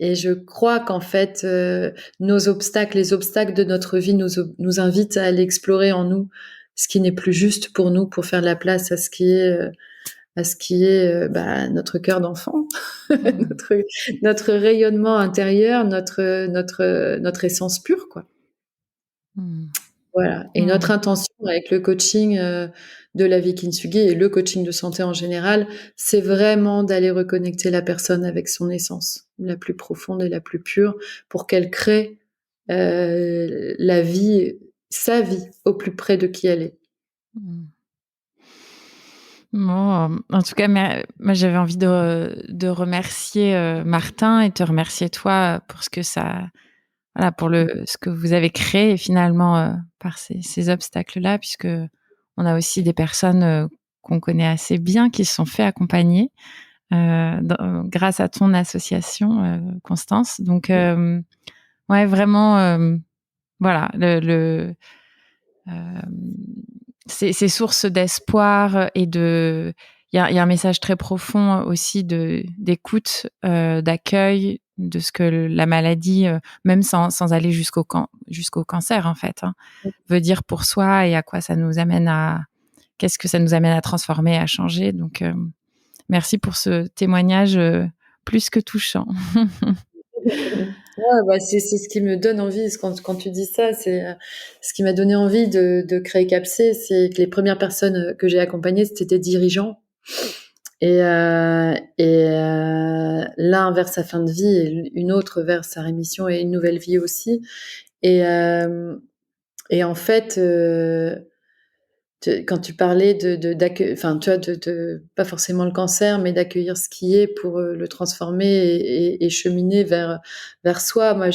C: Et je crois qu'en fait, nos obstacles, les obstacles de notre vie nous invitent à aller explorer en nous ce qui n'est plus juste pour nous, pour faire de la place à ce qui est notre cœur d'enfant, notre rayonnement intérieur, notre essence pure, quoi. Voilà. Et notre intention avec le coaching de la vie Kintsugi et le coaching de santé en général, c'est vraiment d'aller reconnecter la personne avec son essence la plus profonde et la plus pure, pour qu'elle crée la vie, sa vie, au plus près de qui elle est.
B: Bon, en tout cas, moi j'avais envie de remercier Martin et te remercier toi pour ce que voilà, pour ce que vous avez créé finalement par ces obstacles-là, puisque on a aussi des personnes qu'on connaît assez bien qui se sont fait accompagner grâce à ton association, Constance. Donc, ouais, vraiment, voilà, ces sources d'espoir et il y a un message très profond aussi d'écoute, d'accueil de ce que la maladie, même sans aller jusqu'au cancer en fait, hein, veut dire pour soi, et à quoi ça nous amène qu'est-ce que ça nous amène à transformer, à changer. Donc, merci pour ce témoignage plus que touchant.
C: Ouais, c'est ce qui me donne envie, quand tu dis ça, c'est ce qui m'a donné envie de créer Capsé, c'est que les premières personnes que j'ai accompagnées, c'était des dirigeants. Et l'un vers sa fin de vie et une autre vers sa rémission et une nouvelle vie aussi. Et en fait, Quand tu parlais enfin, tu vois, pas forcément le cancer, mais d'accueillir ce qui est pour le transformer et cheminer vers soi. Moi,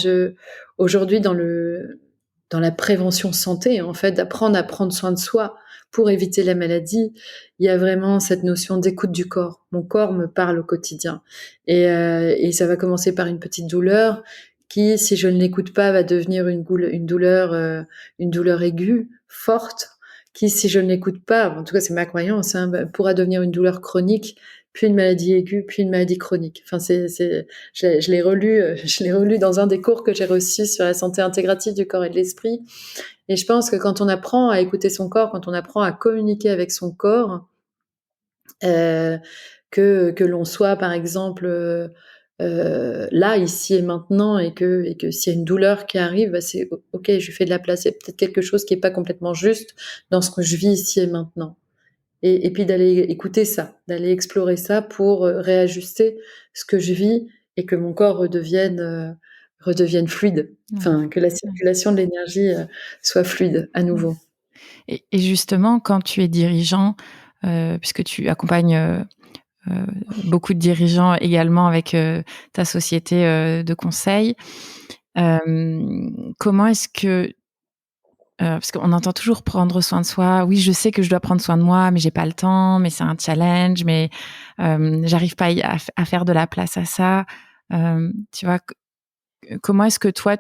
C: aujourd'hui, dans la prévention santé, en fait, d'apprendre à prendre soin de soi pour éviter la maladie, il y a vraiment cette notion d'écoute du corps. Mon corps me parle au quotidien. Et ça va commencer par une petite douleur qui, si je ne l'écoute pas, va devenir une douleur aiguë, forte, qui, si je ne l'écoute pas, en tout cas c'est ma croyance, pourra devenir une douleur chronique, puis une maladie aiguë, puis une maladie chronique. Enfin, je l'ai relu dans un des cours que j'ai reçus sur la santé intégrative du corps et de l'esprit. Et je pense que quand on apprend à écouter son corps, quand on apprend à communiquer avec son corps, que l'on soit par exemple là, ici et maintenant, et que s'il y a une douleur qui arrive, c'est ok, je fais de la place, c'est peut-être quelque chose qui est pas complètement juste dans ce que je vis ici et maintenant. Et puis d'aller écouter ça, d'aller explorer ça pour réajuster ce que je vis et que mon corps redevienne fluide. Enfin, que la circulation de l'énergie soit fluide à nouveau.
B: Et justement, quand tu es dirigeant, puisque tu accompagnes beaucoup de dirigeants également avec ta société de conseil, comment est-ce que parce qu'on entend toujours prendre soin de soi. Oui, je sais que je dois prendre soin de moi, mais j'ai pas le temps, mais c'est un challenge, mais j'arrive pas à faire de la place à ça. Tu vois, comment est-ce que toi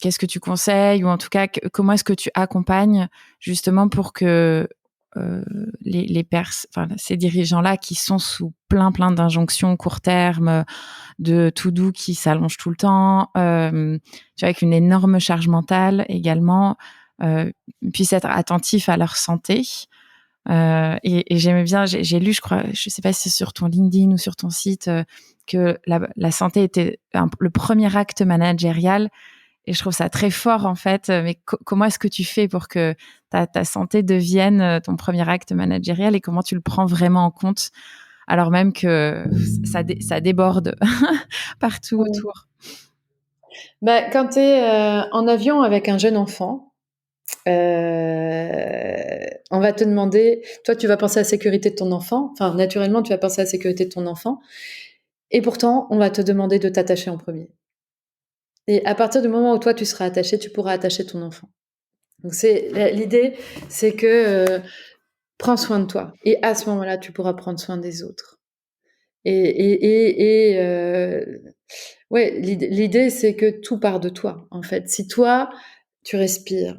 B: qu'est-ce que tu conseilles, ou en tout cas comment est-ce que tu accompagnes justement pour que ces dirigeants-là qui sont sous plein d'injonctions court terme, de tout doux qui s'allonge tout le temps, tu vois, avec une énorme charge mentale également, puissent être attentifs à leur santé. Et j'aimais bien, j'ai lu, je crois, je sais pas si c'est sur ton LinkedIn ou sur ton site, que la santé était le premier acte managérial. Et je trouve ça très fort, en fait. Mais comment est-ce que tu fais pour que ta santé devienne ton premier acte managérial, et comment tu le prends vraiment en compte, alors même que ça déborde partout autour?
C: Quand tu es en avion avec un jeune enfant, on va te demander, toi tu vas penser à la sécurité de ton enfant, enfin naturellement tu vas penser à la sécurité de ton enfant, et pourtant on va te demander de t'attacher en premier. Et à partir du moment où toi tu seras attaché, tu pourras attacher ton enfant. Donc l'idée, c'est que prends soin de toi, et à ce moment-là tu pourras prendre soin des autres. Ouais, l'idée c'est que tout part de toi en fait. Si toi tu respires,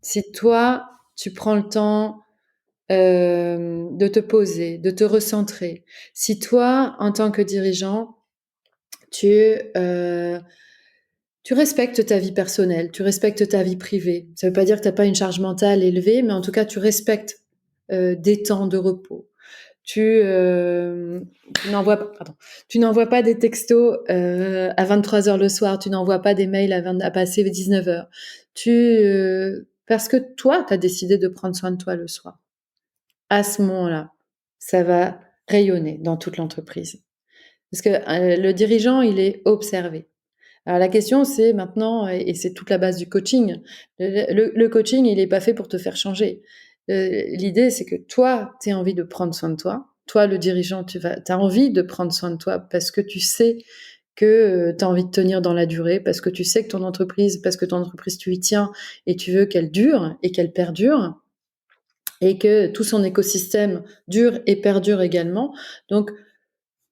C: si toi tu prends le temps de te poser, de te recentrer, si toi en tant que dirigeant tu respectes ta vie personnelle, tu respectes ta vie privée. Ça ne veut pas dire que tu n'as pas une charge mentale élevée, mais en tout cas, tu respectes des temps de repos. Tu n'envoies pas des textos à 23h le soir, tu n'envoies pas des mails à passer 19h. Parce que toi, tu as décidé de prendre soin de toi le soir. À ce moment-là, ça va rayonner dans toute l'entreprise. Parce que le dirigeant, il est observé. Alors la question, c'est maintenant, et c'est toute la base du coaching, le coaching, il n'est pas fait pour te faire changer. L'idée, c'est que toi, tu as envie de prendre soin de toi. Toi, le dirigeant, tu as envie de prendre soin de toi parce que tu sais que tu as envie de tenir dans la durée, parce que tu sais que ton entreprise, tu y tiens et tu veux qu'elle dure et qu'elle perdure, et que tout son écosystème dure et perdure également. Donc,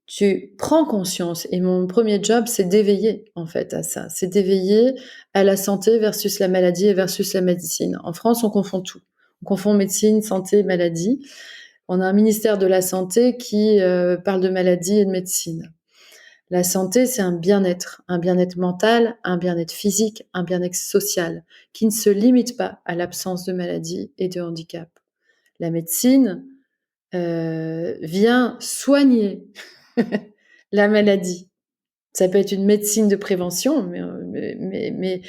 C: tu prends conscience, et mon premier job, c'est d'éveiller en fait à ça, c'est d'éveiller à la santé versus la maladie et versus la médecine. En France, on confond tout. On confond médecine, santé, maladie. On a un ministère de la Santé qui parle de maladie et de médecine. La santé, c'est un bien-être mental, un bien-être physique, un bien-être social, qui ne se limite pas à l'absence de maladie et de handicap. La médecine vient soigner la maladie. Ça peut être une médecine de prévention, mais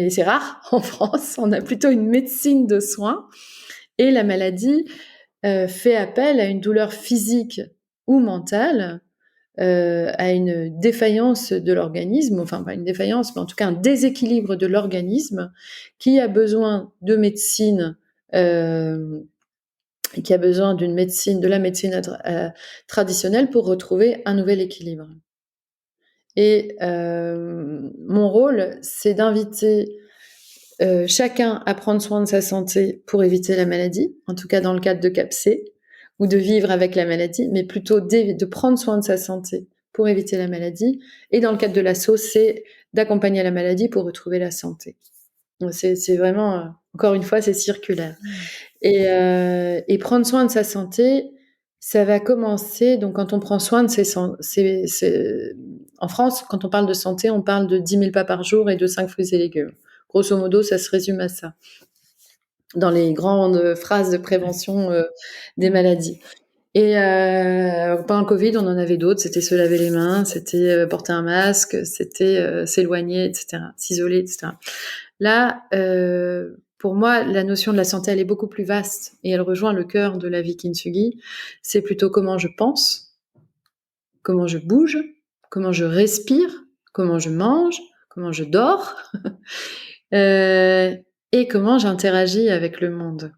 C: c'est rare en France. On a plutôt une médecine de soins. Et la maladie fait appel à une douleur physique ou mentale à une défaillance de l'organisme, enfin pas une défaillance, mais en tout cas un déséquilibre de l'organisme qui a besoin de médecine, qui a besoin de la médecine traditionnelle pour retrouver un nouvel équilibre. Et mon rôle, c'est d'inviter chacun à prendre soin de sa santé pour éviter la maladie, en tout cas dans le cadre de CAPC, ou de vivre avec la maladie, mais plutôt de prendre soin de sa santé pour éviter la maladie. Et dans le cadre de l'asso, c'est d'accompagner la maladie pour retrouver la santé. Donc c'est vraiment, encore une fois, c'est circulaire. Et prendre soin de sa santé, ça va commencer. Donc, quand on prend soin de en France, quand on parle de santé, on parle de 10 000 pas par jour et de 5 fruits et légumes. Grosso modo, ça se résume à ça. Dans les grandes phrases de prévention des maladies. Et pendant le Covid, on en avait d'autres. C'était se laver les mains, c'était porter un masque, c'était s'éloigner, etc., s'isoler, etc. Là, pour moi, la notion de la santé, elle est beaucoup plus vaste et elle rejoint le cœur de la vie Kintsugi. C'est plutôt comment je pense, comment je bouge, comment je respire, comment je mange, comment je dors, et comment j'interagis avec le monde.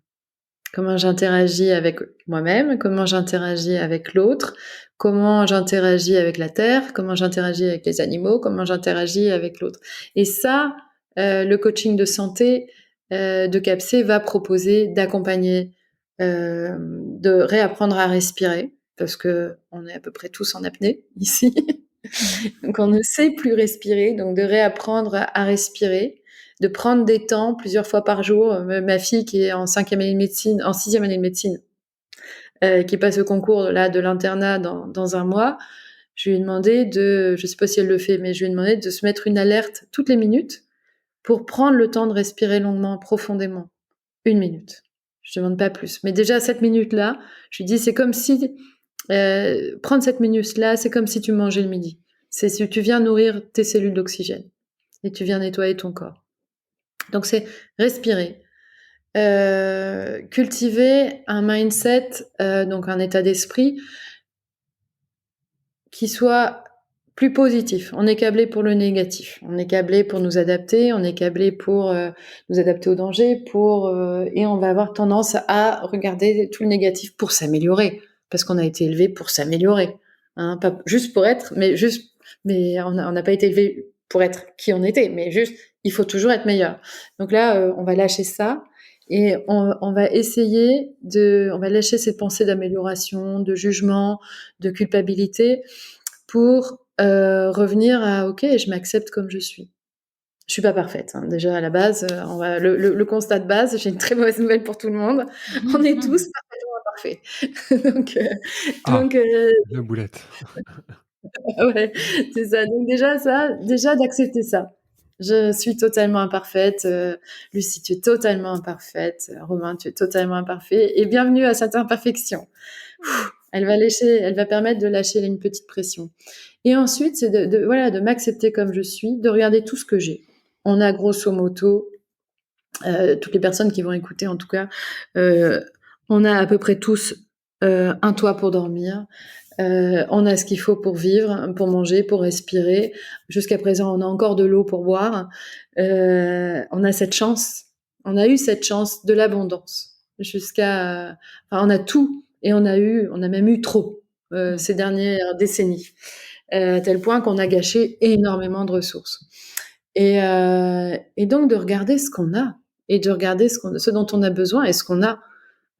C: Comment j'interagis avec moi-même, comment j'interagis avec l'autre, comment j'interagis avec la terre, comment j'interagis avec les animaux, comment j'interagis avec l'autre. Et ça, le coaching de santé de CAPC va proposer d'accompagner, de réapprendre à respirer, parce que on est à peu près tous en apnée ici. Donc on ne sait plus respirer, donc de réapprendre à respirer, de prendre des temps plusieurs fois par jour. Ma fille qui est en 6e année de médecine, qui passe au concours là de l'internat dans un mois, je lui ai demandé je sais pas si elle le fait, mais je lui ai demandé de se mettre une alerte toutes les minutes pour prendre le temps de respirer longuement, profondément. 1 minute. Je demande pas plus. Mais déjà, cette minute-là, je lui dis, c'est comme si, prendre cette minute-là, c'est comme si tu mangeais le midi. C'est si tu viens nourrir tes cellules d'oxygène et tu viens nettoyer ton corps. Donc, c'est respirer. Cultiver un mindset, donc un état d'esprit qui soit plus positif. On est câblé pour le négatif. On est câblé pour nous adapter. On est câblé pour nous adapter au danger. Et on va avoir tendance à regarder tout le négatif pour s'améliorer, parce qu'on a été élevé pour s'améliorer, hein, pas juste pour être, mais on n'a pas été élevé pour être qui on était, mais juste il faut toujours être meilleur. Donc là, on va lâcher ça. Et on va on va lâcher cette pensée d'amélioration, de jugement, de culpabilité, pour revenir à ok, je m'accepte comme je suis. Je suis pas parfaite, hein. Déjà à la base, le constat de base, j'ai une très mauvaise nouvelle pour tout le monde. On est tous parfaitement imparfaits. donc,
A: la boulette.
C: ouais, c'est ça. Donc déjà d'accepter ça. Je suis totalement imparfaite. Lucie, tu es totalement imparfaite. Romain, tu es totalement imparfait. Et bienvenue à cette imperfection. Elle va permettre de lâcher une petite pression. Et ensuite, c'est de m'accepter comme je suis, de regarder tout ce que j'ai. On a grosso modo, toutes les personnes qui vont écouter en tout cas, on a à peu près tous un toit pour dormir. On a ce qu'il faut pour vivre, pour manger, pour respirer. Jusqu'à présent, on a encore de l'eau pour boire. On a cette chance. On a eu cette chance de l'abondance. On a tout et on a même eu trop ces dernières décennies. À tel point qu'on a gâché énormément de ressources. Et donc de regarder ce qu'on a et de regarder ce dont on a besoin et ce qu'on a.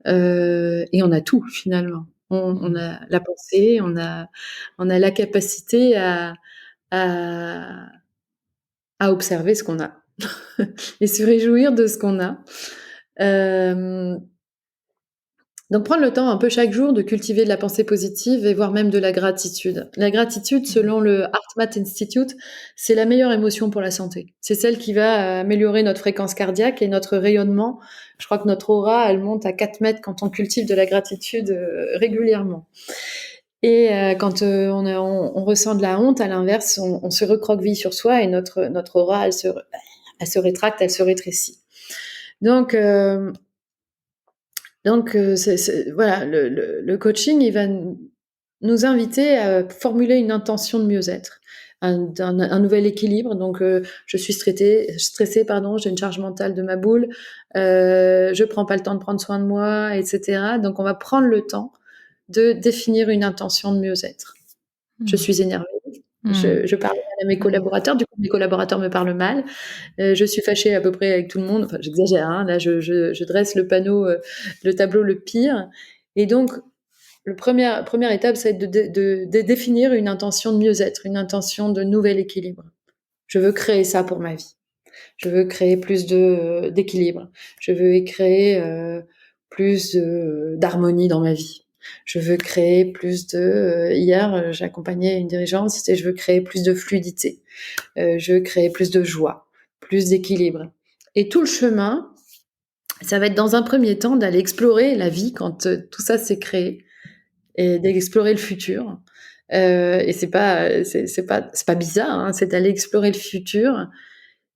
C: Et on a tout finalement. On a la pensée, on a la capacité à observer ce qu'on a et se réjouir de ce qu'on a. Donc prendre le temps un peu chaque jour de cultiver de la pensée positive et voire même de la gratitude. La gratitude, selon le HeartMath Institute, c'est la meilleure émotion pour la santé. C'est celle qui va améliorer notre fréquence cardiaque et notre rayonnement. Je crois que notre aura, elle monte à 4 mètres quand on cultive de la gratitude régulièrement. Et quand on ressent de la honte, à l'inverse, on se recroqueville sur soi et notre aura, elle se rétracte, elle se rétrécit. Donc voilà, le coaching, nous inviter à formuler une intention de mieux-être, un nouvel équilibre. Donc, je suis stressée, pardon, j'ai une charge mentale de ma boule, je prends pas le temps de prendre soin de moi, etc. Donc, on va prendre le temps de définir une intention de mieux-être. Je suis énervée. Je parle mal à mes collaborateurs, du coup mes collaborateurs me parlent mal. Je suis fâchée à peu près avec tout le monde. Enfin, j'exagère, hein. Là, je dresse le panneau, le tableau le pire. Et donc, première étape, c'est de définir une intention de mieux-être, une intention de nouvel équilibre. Je veux créer ça pour ma vie. Je veux créer plus d'équilibre. Je veux créer plus d'harmonie dans ma vie. Je veux créer plus hier, j'accompagnais une dirigeante, c'était je veux créer plus de fluidité. Je veux créer plus de joie, plus d'équilibre. Et tout le chemin, ça va être dans un premier temps d'aller explorer la vie quand tout ça s'est créé et d'explorer le futur. Et c'est pas bizarre, hein, c'est d'aller explorer le futur,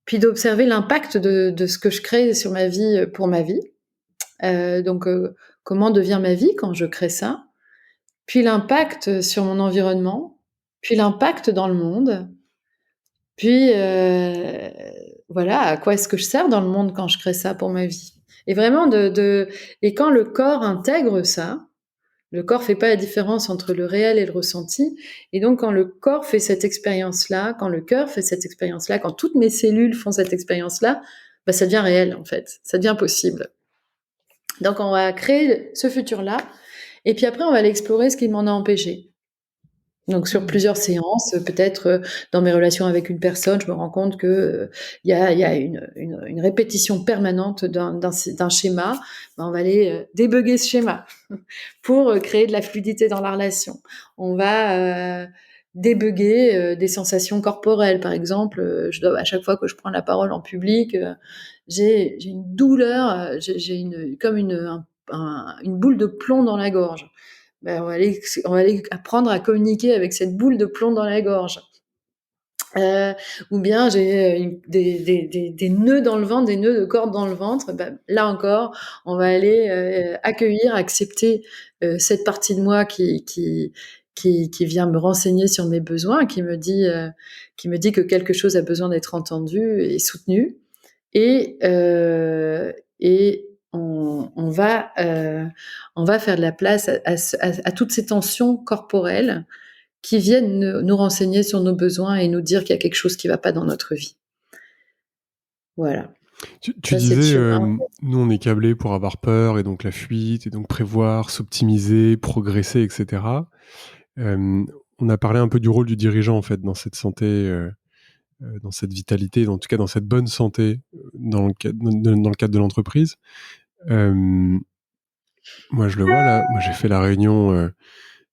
C: puis d'observer l'impact de ce que je crée sur ma vie pour ma vie. Donc, comment devient ma vie quand je crée ça? Puis l'impact sur mon environnement, puis l'impact dans le monde, puis voilà, à quoi est-ce que je sers dans le monde quand je crée ça pour ma vie? Et vraiment et quand le corps intègre ça, le corps fait pas la différence entre le réel et le ressenti. Et donc, quand le corps fait cette expérience-là, quand le cœur fait cette expérience-là, quand toutes mes cellules font cette expérience-là, bah, ça devient réel, en fait. Ça devient possible. Donc, on va créer ce futur-là. Et puis après, on va aller explorer ce qui m'en a empêché. Donc, sur plusieurs séances, peut-être dans mes relations avec une personne, je me rends compte que il y a une répétition permanente d'un schéma. Ben, on va aller débugger ce schéma pour créer de la fluidité dans la relation. On va débugger des sensations corporelles. Par exemple, à chaque fois que je prends la parole en public, j'ai une douleur, j'ai comme une boule de plomb dans la gorge. Ben, on va aller apprendre à communiquer avec cette boule de plomb dans la gorge. Ou bien j'ai des nœuds dans le ventre, des nœuds de corde dans le ventre. Ben, là encore, on va aller accueillir, accepter cette partie de moi qui vient me renseigner sur mes besoins, qui me dit que quelque chose a besoin d'être entendu et soutenu. Et on va faire de la place à toutes ces tensions corporelles qui viennent nous renseigner sur nos besoins et nous dire qu'il y a quelque chose qui ne va pas dans notre vie. Voilà.
A: Tu disais, nous on est câblés pour avoir peur et donc la fuite et donc prévoir, s'optimiser, progresser, etc. On a parlé un peu du rôle du dirigeant en fait dans cette santé, dans cette vitalité, en tout cas dans cette bonne santé dans le cadre de l'entreprise. Moi je le vois là, moi j'ai fait la réunion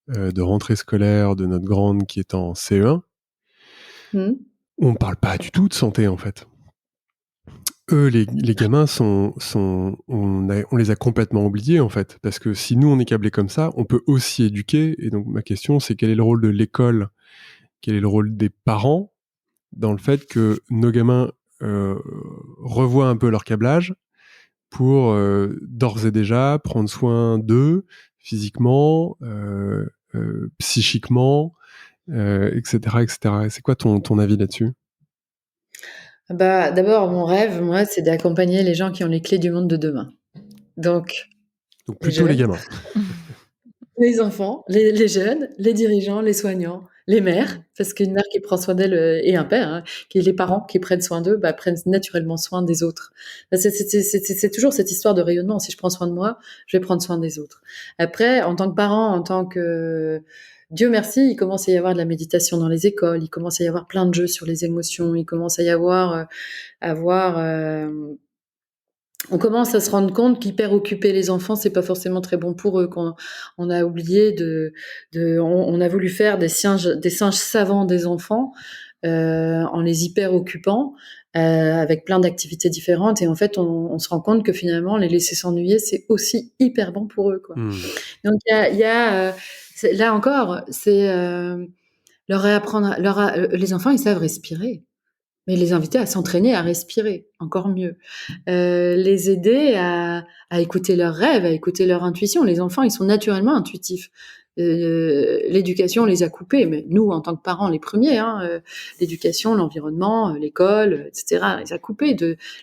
A: de rentrée scolaire de notre grande qui est en CE1. On parle pas du tout de santé en fait. Eux, les gamins on les a complètement oubliés en fait, parce que si nous on est câblés comme ça, on peut aussi éduquer. Et donc ma question c'est quel est le rôle de l'école, quel est le rôle des parents dans le fait que nos gamins revoient un peu leur câblage pour d'ores et déjà prendre soin d'eux physiquement, psychiquement, etc., etc. C'est quoi ton avis là-dessus?
C: Bah, d'abord, mon rêve, moi, c'est d'accompagner les gens qui ont les clés du monde de demain. Donc
A: plutôt les gamins.
C: Les enfants, les jeunes, les dirigeants, les soignants, les mères, parce qu'une mère qui prend soin d'elle et un père, hein, les parents qui prennent soin d'eux, bah, prennent naturellement soin des autres. C'est toujours cette histoire de rayonnement. Si je prends soin de moi, je vais prendre soin des autres. Après, en tant que parent, en tant que Dieu merci, il commence à y avoir de la méditation dans les écoles, il commence à y avoir plein de jeux sur les émotions, il commence à y avoir on commence à se rendre compte qu'hyper occuper les enfants, c'est pas forcément très bon pour eux. Quand on a oublié on a voulu faire des singes savants des enfants en les hyper occupant avec plein d'activités différentes. Et en fait, on se rend compte que finalement, les laisser s'ennuyer, c'est aussi hyper bon pour eux, quoi. Donc il y a là encore, c'est leur réapprendre. Les enfants, ils savent respirer. Mais les inviter à s'entraîner à respirer, encore mieux. Les aider à écouter leurs rêves, à écouter leur intuition. Les enfants, ils sont naturellement intuitifs. l'éducation, on les a coupés, mais nous, en tant que parents, les premiers, l'éducation, l'environnement, l'école, etc., on les a coupés.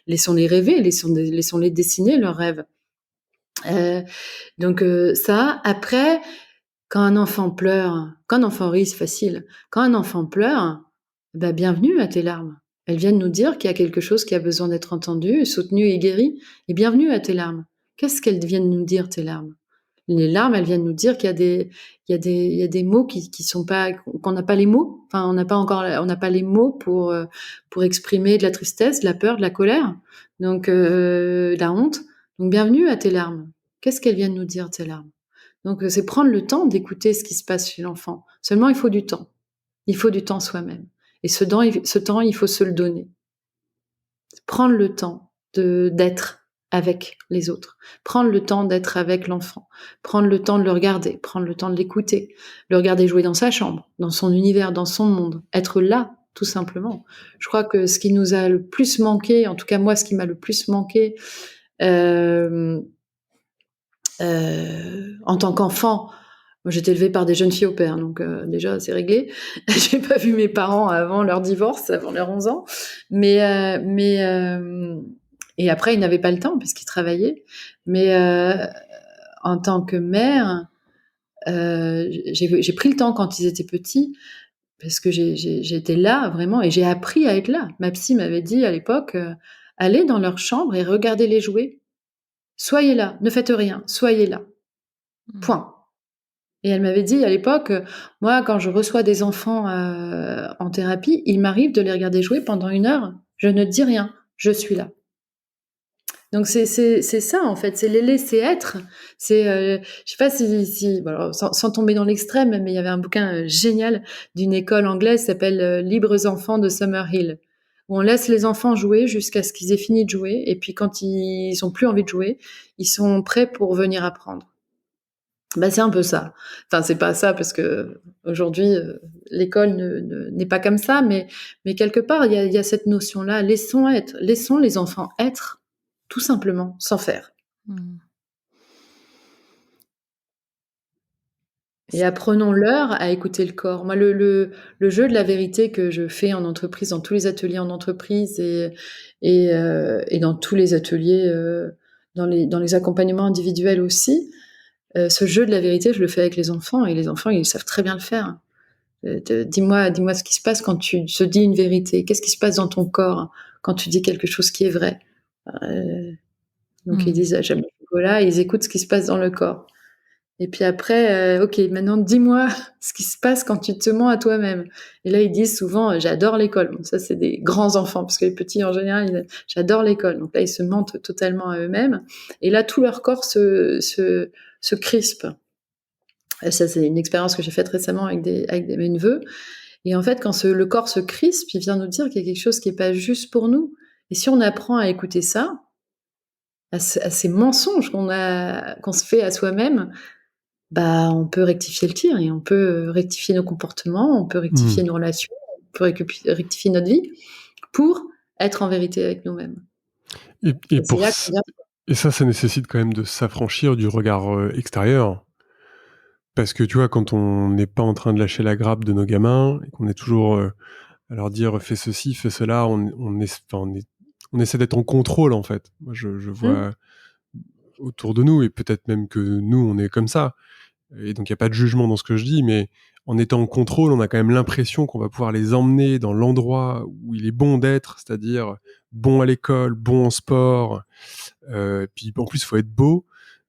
C: Laissons-les rêver, laissons-les dessiner leurs rêves. Donc ça, après, quand un enfant pleure, quand un enfant rit, c'est facile. Quand un enfant pleure, bienvenue à tes larmes. Elles viennent nous dire qu'il y a quelque chose qui a besoin d'être entendu, soutenu et guéri. Et bienvenue à tes larmes. Qu'est-ce qu'elles viennent nous dire, tes larmes? Les larmes, elles viennent nous dire qu'il y a des mots qui sont pas, qu'on n'a pas les mots. Enfin, on n'a pas les mots pour exprimer de la tristesse, de la peur, de la colère. Donc, la honte. Donc, bienvenue à tes larmes. Qu'est-ce qu'elles viennent nous dire, tes larmes? Donc, c'est prendre le temps d'écouter ce qui se passe chez l'enfant. Seulement, il faut du temps. Il faut du temps soi-même. Et ce temps, il faut se le donner. Prendre le temps d'être avec les autres. Prendre le temps d'être avec l'enfant. Prendre le temps de le regarder. Prendre le temps de l'écouter. Le regarder jouer dans sa chambre, dans son univers, dans son monde. Être là, tout simplement. Je crois que ce qui nous a le plus manqué, en tout cas moi, ce qui m'a le plus manqué en tant qu'enfant, moi, j'étais élevée par des jeunes filles au père, donc déjà c'est réglé. J'ai pas vu mes parents avant leur divorce, avant leurs 11 ans, mais et après ils n'avaient pas le temps puisqu'ils travaillaient. Mais en tant que mère, j'ai pris le temps quand ils étaient petits parce que j'étais là vraiment et j'ai appris à être là. Ma psy m'avait dit à l'époque, allez dans leur chambre et regardez-les jouer. Soyez là, ne faites rien, soyez là. Point. Et elle m'avait dit à l'époque, moi, quand je reçois des enfants en thérapie, il m'arrive de les regarder jouer pendant 1 heure. Je ne dis rien, je suis là. Donc c'est ça en fait, c'est les laisser être. C'est, je sais pas si bon, alors, sans tomber dans l'extrême, mais il y avait un bouquin génial d'une école anglaise qui s'appelle Libres enfants de Summerhill, où on laisse les enfants jouer jusqu'à ce qu'ils aient fini de jouer, et puis quand ils ont plus envie de jouer, ils sont prêts pour venir apprendre. C'est un peu ça. Enfin, c'est pas ça parce que aujourd'hui l'école n'est pas comme ça, mais quelque part il y a cette notion-là. Laissons les enfants être, tout simplement, sans faire. Et apprenons-leur à écouter le corps. Moi, le jeu de la vérité que je fais en entreprise, dans tous les ateliers en entreprise et dans tous les ateliers, dans les accompagnements individuels aussi. Ce jeu de la vérité, je le fais avec les enfants et les enfants, ils savent très bien le faire. Dis-moi ce qui se passe quand tu te dis une vérité. Qu'est-ce qui se passe dans ton corps quand tu dis quelque chose qui est vrai? Donc ils disent j'aime le chocolat et ils écoutent ce qui se passe dans le corps. Et puis après, ok, maintenant dis-moi ce qui se passe quand tu te mens à toi-même. Et là ils disent souvent j'adore l'école. Bon, ça c'est des grands enfants parce que les petits en général ils disent j'adore l'école. Donc là ils se mentent totalement à eux-mêmes. Et là tout leur corps se crispe. Ça, c'est une expérience que j'ai faite récemment avec mes neveux. Et en fait, quand le corps se crispe, il vient nous dire qu'il y a quelque chose qui n'est pas juste pour nous. Et si on apprend à écouter ça, à ces mensonges qu'on se fait à soi-même, on peut rectifier le tir et on peut rectifier nos comportements, on peut rectifier nos relations, on peut rectifier notre vie pour être en vérité avec nous-mêmes.
A: Et ça nécessite quand même de s'affranchir du regard extérieur. Parce que tu vois, quand on n'est pas en train de lâcher la grappe de nos gamins, et qu'on est toujours à leur dire fais ceci, fais cela, on essaie d'être en contrôle en fait. Moi, je vois autour de nous, et peut-être même que nous, on est comme ça. Et donc, il n'y a pas de jugement dans ce que je dis, mais en étant en contrôle, on a quand même l'impression qu'on va pouvoir les emmener dans l'endroit où il est bon d'être, c'est-à-dire bon à l'école, bon en sport, puis en plus, il faut être beau.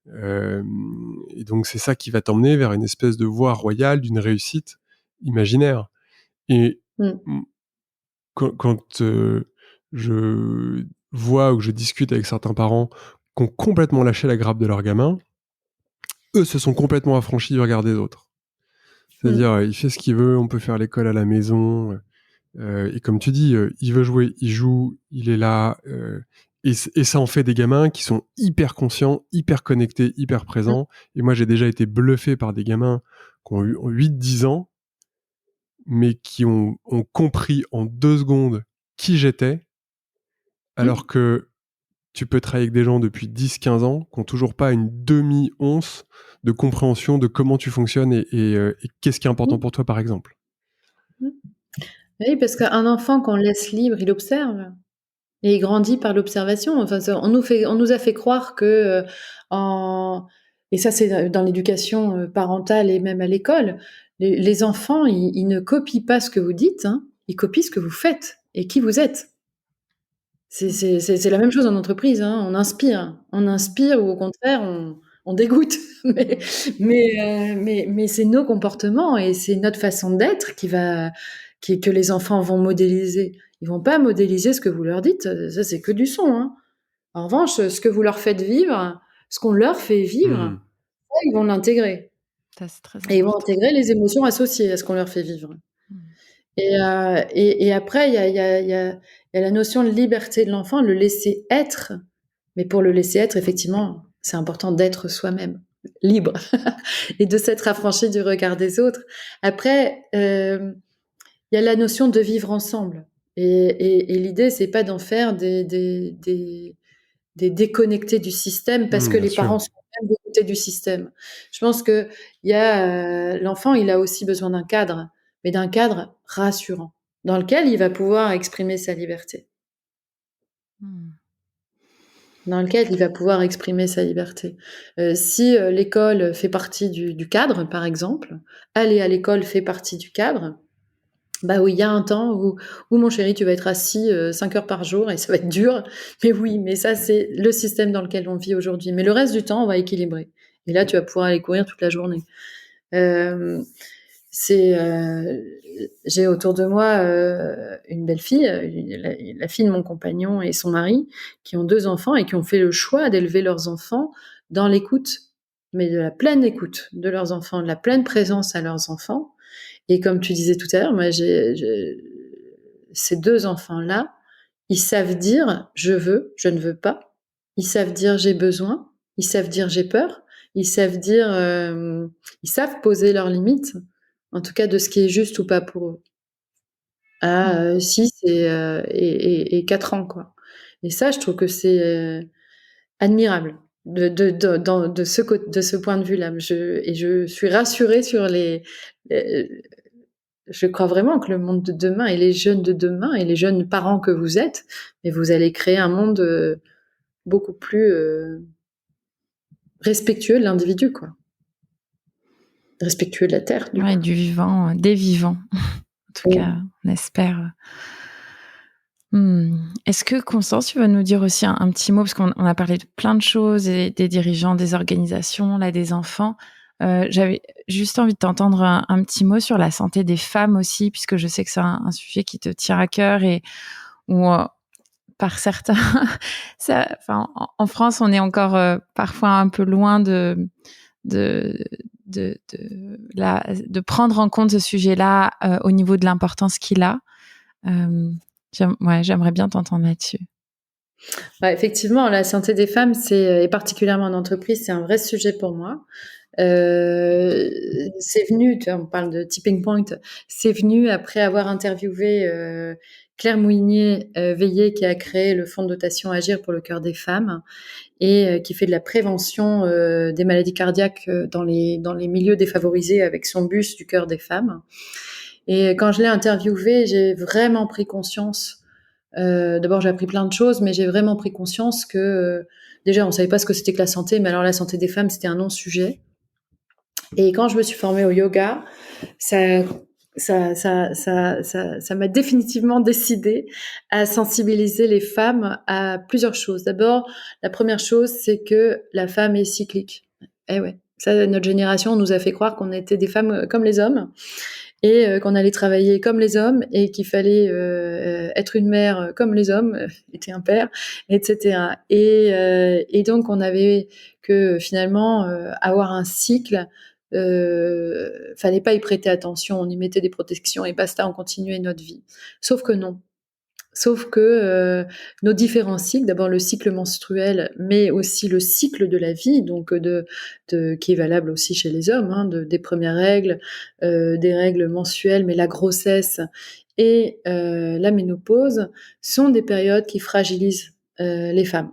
A: Et donc c'est ça qui va t'emmener vers une espèce de voie royale d'une réussite imaginaire. Et quand je vois ou je discute avec certains parents qui ont complètement lâché la grappe de leur gamin, eux se sont complètement affranchis du regard des autres. C'est-à-dire, il fait ce qu'il veut, on peut faire l'école à la maison, et comme tu dis, il veut jouer, il joue, il est là, et ça en fait des gamins qui sont hyper conscients, hyper connectés, hyper présents. Et moi, j'ai déjà été bluffé par des gamins qui ont eu 8-10 ans, mais qui ont compris en 2 secondes qui j'étais, alors que tu peux travailler avec des gens depuis 10-15 ans qui n'ont toujours pas une demi-once de compréhension de comment tu fonctionnes et qu'est-ce qui est important pour toi, par exemple.
C: Oui, parce qu'un enfant qu'on laisse libre, il observe. Et il grandit par l'observation. Enfin, on nous a fait croire que et ça c'est dans l'éducation parentale et même à l'école, les enfants ils ne copient pas ce que vous dites, hein, ils copient ce que vous faites et qui vous êtes. C'est la même chose en entreprise, hein, on inspire ou au contraire on dégoûte. Mais c'est nos comportements et c'est notre façon d'être que les enfants vont modéliser. Ils vont pas modéliser ce que vous leur dites, ça c'est que du son, hein. En revanche, ce que vous leur faites vivre, ce qu'on leur fait vivre, ça, ils vont l'intégrer.
B: Ça, c'est très
C: Et ils vont
B: important.
C: intégrer les émotions associées à ce qu'on leur fait vivre. Et après, il y a la notion de liberté de l'enfant, le laisser être. Mais pour le laisser être, effectivement, c'est important d'être soi-même, libre, et de s'être affranchi du regard des autres. Après, il y a la notion de vivre ensemble. Et l'idée, c'est pas d'en faire des déconnectés du système parce que les parents sont même déconnectés du système. Je pense que l'enfant, il a aussi besoin d'un cadre, mais d'un cadre rassurant, dans lequel il va pouvoir exprimer sa liberté. Dans lequel il va pouvoir exprimer sa liberté. Si l'école fait partie du cadre, par exemple, aller à l'école fait partie du cadre, bah oui, il y a un temps où mon chéri, tu vas être assis 5 heures par jour et ça va être dur. Mais oui, mais ça, c'est le système dans lequel on vit aujourd'hui. Mais le reste du temps, on va équilibrer. Et là, tu vas pouvoir aller courir toute la journée. J'ai autour de moi une belle fille, la fille de mon compagnon et son mari, qui ont 2 enfants et qui ont fait le choix d'élever leurs enfants dans l'écoute, mais de la pleine écoute de leurs enfants, de la pleine présence à leurs enfants. Et comme tu disais tout à l'heure, moi, ces 2 enfants-là, ils savent dire je veux, je ne veux pas. Ils savent dire j'ai besoin. Ils savent dire j'ai peur. Ils savent dire, ils savent poser leurs limites, en tout cas de ce qui est juste ou pas pour eux. À 6 et 4 ans, quoi. Et ça, je trouve que c'est admirable de ce point de vue-là. Je suis rassurée sur je crois vraiment que le monde de demain et les jeunes de demain et les jeunes parents que vous êtes, mais vous allez créer un monde beaucoup plus respectueux de l'individu, quoi. Respectueux de la terre, du coup.
B: Du vivant, des vivants. En tout cas, on espère. Est-ce que Constance, tu vas nous dire aussi un petit mot, parce qu'on a parlé de plein de choses, des dirigeants, des organisations, là, des enfants. J'avais juste envie de t'entendre un petit mot sur la santé des femmes aussi, puisque je sais que c'est un sujet qui te tient à cœur et où, par certains, en France, on est encore parfois un peu loin de prendre en compte ce sujet-là au niveau de l'importance qu'il a. J'aimerais bien t'entendre là-dessus.
C: Ouais, effectivement, la santé des femmes, et particulièrement en entreprise, c'est un vrai sujet pour moi. C'est venu, tu vois, on parle de tipping point, c'est venu après avoir interviewé Claire Mouinier-Veillé, qui a créé le fonds de dotation Agir pour le cœur des femmes et qui fait de la prévention des maladies cardiaques dans les milieux défavorisés avec son bus du cœur des femmes. Et quand je l'ai interviewée, j'ai vraiment pris conscience. D'abord, j'ai appris plein de choses, mais j'ai vraiment pris conscience que déjà, on savait pas ce que c'était que la santé, mais alors la santé des femmes, c'était un non-sujet. Et quand je me suis formée au yoga, ça m'a définitivement décidé à sensibiliser les femmes à plusieurs choses. D'abord, la première chose, c'est que la femme est cyclique. Eh ouais, ça, notre génération nous a fait croire qu'on était des femmes comme les hommes et qu'on allait travailler comme les hommes et qu'il fallait être une mère comme les hommes, était un père, etc. Et donc on avait que finalement avoir un cycle, fallait pas y prêter attention, on y mettait des protections et basta, on continuait notre vie. Sauf que non. Sauf que nos différents cycles, d'abord le cycle menstruel, mais aussi le cycle de la vie, donc qui est valable aussi chez les hommes, hein, des premières règles, des règles mensuelles, mais la grossesse et la ménopause sont des périodes qui fragilisent les femmes.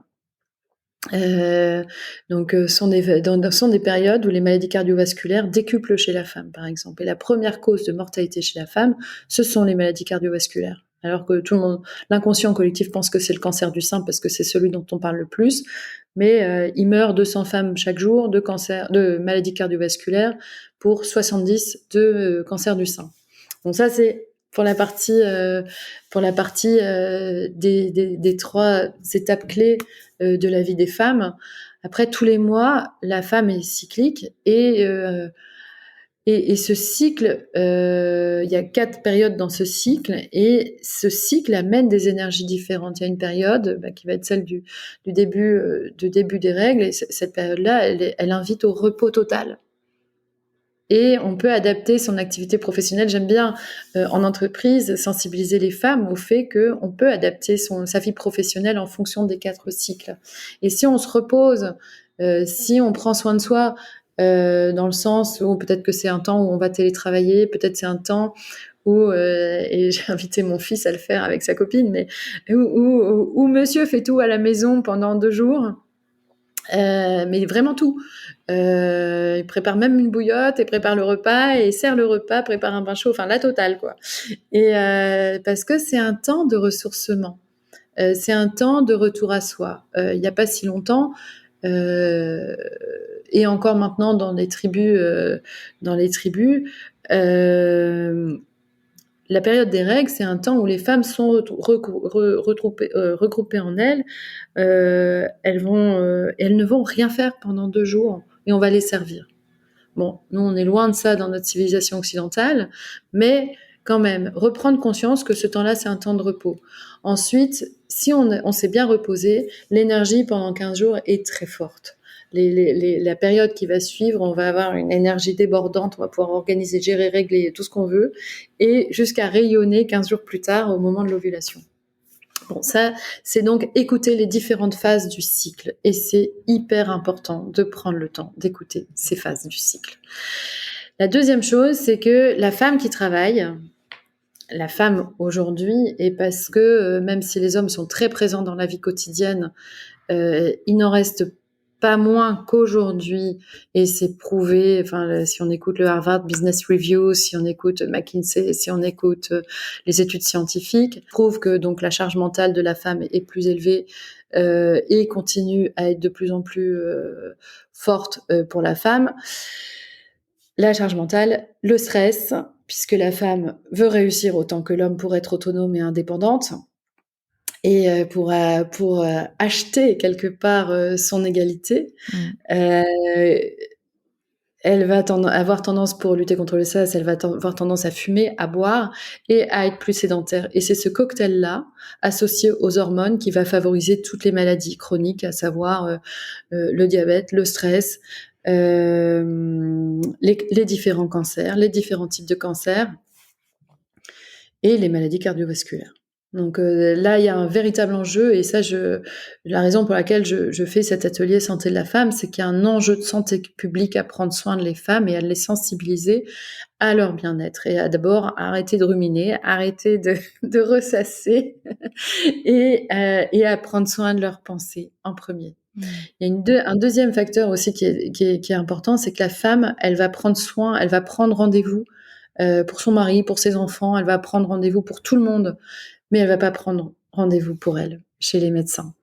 C: Donc, sont des périodes où les maladies cardiovasculaires décuplent chez la femme, par exemple. Et la première cause de mortalité chez la femme, ce sont les maladies cardiovasculaires. Alors que tout le monde, l'inconscient collectif pense que c'est le cancer du sein parce que c'est celui dont on parle le plus. Mais il meurt 200 femmes chaque jour de maladies cardiovasculaires pour 70 de cancer du sein. Donc ça, c'est pour la partie des 3 étapes clés de la vie des femmes. Après, tous les mois, la femme est cyclique et ce cycle, il y a 4 périodes dans ce cycle et ce cycle amène des énergies différentes. Il y a une période qui va être celle du début des règles et cette période-là, elle invite au repos total. Et on peut adapter son activité professionnelle. J'aime bien en entreprise sensibiliser les femmes au fait qu'on peut adapter sa vie professionnelle en fonction des 4 cycles. Et si on se repose, si on prend soin de soi, dans le sens où peut-être que c'est un temps où on va télétravailler, peut-être c'est un temps où, et j'ai invité mon fils à le faire avec sa copine, mais où monsieur fait tout à la maison pendant 2 jours. Mais vraiment tout. Il prépare même une bouillotte et prépare le repas et sert le repas, prépare un bain chaud, enfin la totale quoi. Et parce que c'est un temps de ressourcement, c'est un temps de retour à soi. Il n'y a pas si longtemps, et encore maintenant dans les tribus, la période des règles, c'est un temps où les femmes sont regroupées en elles. Elles ne vont rien faire pendant 2 jours et on va les servir. Bon, nous, on est loin de ça dans notre civilisation occidentale, mais quand même, reprendre conscience que ce temps-là, c'est un temps de repos. Ensuite, si on s'est bien reposé, l'énergie pendant 15 jours est très forte. La période qui va suivre, on va avoir une énergie débordante, on va pouvoir organiser, gérer, régler tout ce qu'on veut, et jusqu'à rayonner 15 jours plus tard au moment de l'ovulation. Bon, ça, c'est donc écouter les différentes phases du cycle. Et c'est hyper important de prendre le temps d'écouter ces phases du cycle. La deuxième chose, c'est que la femme qui travaille, la femme aujourd'hui, et parce que même si les hommes sont très présents dans la vie quotidienne, il n'en reste pas moins qu'aujourd'hui, et c'est prouvé, enfin, si on écoute le Harvard Business Review, si on écoute McKinsey, si on écoute les études scientifiques, prouve que donc la charge mentale de la femme est plus élevée et continue à être de plus en plus forte pour la femme. La charge mentale, le stress, puisque la femme veut réussir autant que l'homme pour être autonome et indépendante, et pour acheter quelque part son égalité. Elle va avoir tendance, pour lutter contre le stress, elle va avoir tendance à fumer, à boire et à être plus sédentaire. Et c'est ce cocktail-là, associé aux hormones, qui va favoriser toutes les maladies chroniques, à savoir le diabète, le stress, les différents cancers, les différents types de cancers et les maladies cardiovasculaires. Donc là, il y a un véritable enjeu, et ça, la raison pour laquelle je fais cet atelier santé de la femme, c'est qu'il y a un enjeu de santé publique à prendre soin de les femmes et à les sensibiliser à leur bien-être, et à d'abord arrêter de ruminer, arrêter de ressasser et à prendre soin de leurs pensées en premier. Il y a un deuxième facteur aussi qui est important, c'est que la femme, elle va prendre rendez-vous pour son mari, pour ses enfants, elle va prendre rendez-vous pour tout le monde, mais elle va pas prendre rendez-vous pour elle, chez les médecins.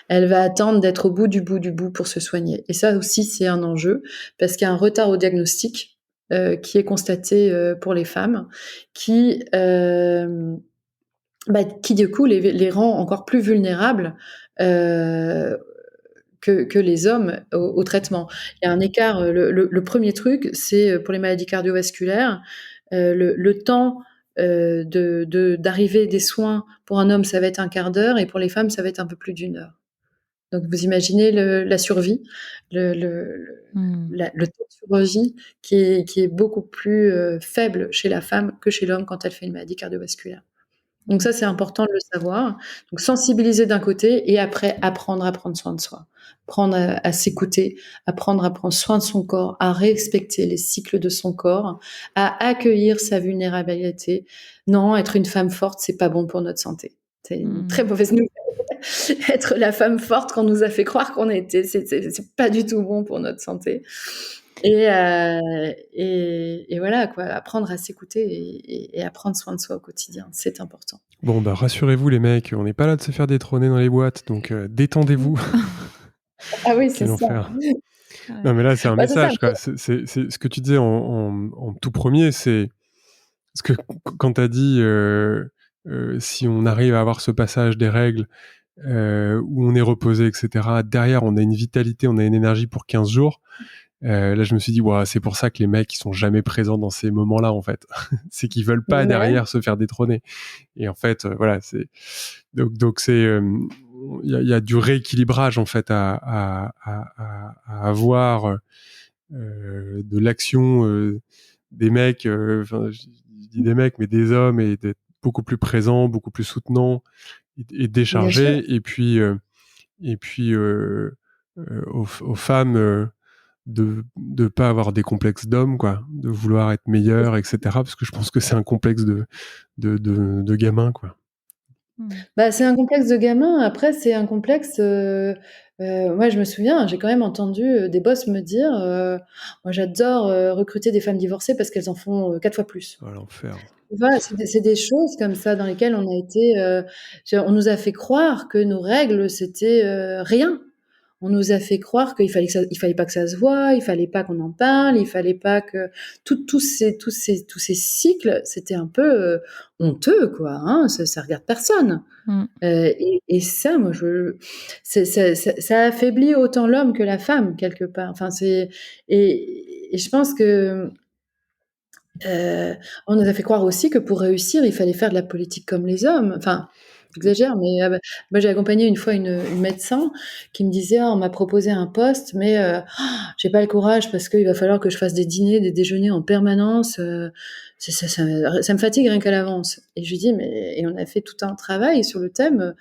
C: Elle va attendre d'être au bout du bout pour se soigner. Et ça aussi, c'est un enjeu, parce qu'il y a un retard au diagnostic qui est constaté pour les femmes, qui du coup les rend encore plus vulnérables que les hommes au traitement. Il y a un écart. Le premier truc, c'est pour les maladies cardiovasculaires, le temps d'arrivée des soins pour un homme, ça va être un quart d'heure, et pour les femmes, ça va être un peu plus d'1 heure. Donc vous imaginez la survie, le temps de survie qui est beaucoup plus faible chez la femme que chez l'homme quand elle fait une maladie cardiovasculaire. Donc ça, c'est important de le savoir. Donc sensibiliser d'un côté, et après apprendre à prendre soin de soi. Apprendre à s'écouter, apprendre à prendre soin de son corps, à respecter les cycles de son corps, à accueillir sa vulnérabilité. Non, être une femme forte, c'est pas bon pour notre santé. C'est une très mauvaise nouvelle. Être la femme forte qu'on nous a fait croire qu'on était, c'est pas du tout bon pour notre santé. Et voilà, quoi, apprendre à s'écouter et à prendre soin de soi au quotidien, c'est important.
A: Bon, bah, rassurez-vous les mecs, on n'est pas là de se faire détrôner dans les boîtes, donc détendez-vous.
C: Ah oui, c'est
A: Quel
C: ça.
A: enfer. Non, mais là, c'est un
C: Bah, c'est ça.
A: message, quoi. C'est ce que tu disais en tout premier, c'est ce que quand tu as dit si on arrive à avoir ce passage des règles où on est reposé, etc., derrière, on a une vitalité, on a une énergie pour 15 jours. Là, je me suis dit, ouais, c'est pour ça que les mecs, ils sont jamais présents dans ces moments-là, en fait. C'est qu'ils veulent pas derrière se faire détrôner. Et en fait, voilà, c'est donc c'est il y a du rééquilibrage en fait à avoir de l'action des mecs. Enfin, je dis des mecs, mais des hommes, et d'être beaucoup plus présent, beaucoup plus soutenant et déchargé. Et puis aux femmes. De pas avoir des complexes d'hommes, quoi, de vouloir être meilleur, etc., parce que je pense que c'est un complexe de gamin, quoi.
C: Bah, c'est un complexe de gamin. Après, c'est un complexe. Moi, je me souviens, j'ai quand même entendu des boss me dire moi, j'adore recruter des femmes divorcées parce qu'elles en font 4 fois plus.
A: Oh, l'enfer.
C: Tu vois, c'est des choses comme ça dans lesquelles on a été. On nous a fait croire que nos règles, c'était rien. On nous a fait croire qu'il fallait il fallait pas que ça se voie, il fallait pas qu'on en parle, il fallait pas que tous ces cycles, c'était un peu honteux, quoi. Hein, ça regarde personne. Et ça, moi, ça affaiblit autant l'homme que la femme quelque part. Enfin, et je pense que on nous a fait croire aussi que pour réussir, il fallait faire de la politique comme les hommes. Enfin, j'exagère, mais moi j'ai accompagné une fois une médecin qui me disait: «Ah, on m'a proposé un poste, mais j'ai pas le courage parce qu'il va falloir que je fasse des dîners, des déjeuners en permanence. Ça me fatigue rien qu'à l'avance». Et je lui dis: «Mais» et on a fait tout un travail sur le thème.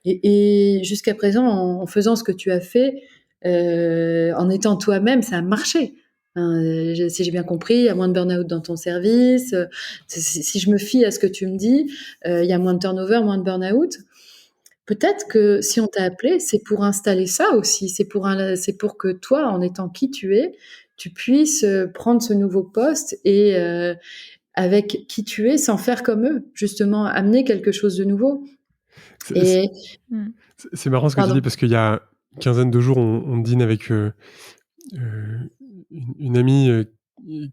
C: Et jusqu'à présent, en faisant ce que tu as fait, en étant toi-même, ça a marché. Si j'ai bien compris, il y a moins de burn-out dans ton service. Si je me fie à ce que tu me dis, il y a moins de turnover, moins de burn-out. Peut-être que si on t'a appelé, c'est pour installer ça aussi. C'est pour que toi, en étant qui tu es, tu puisses prendre ce nouveau poste et avec qui tu es, sans faire comme eux, justement, amener quelque chose de nouveau.
A: C'est marrant ce que tu dis, parce qu'il y a une quinzaine de jours, on dîne avec une amie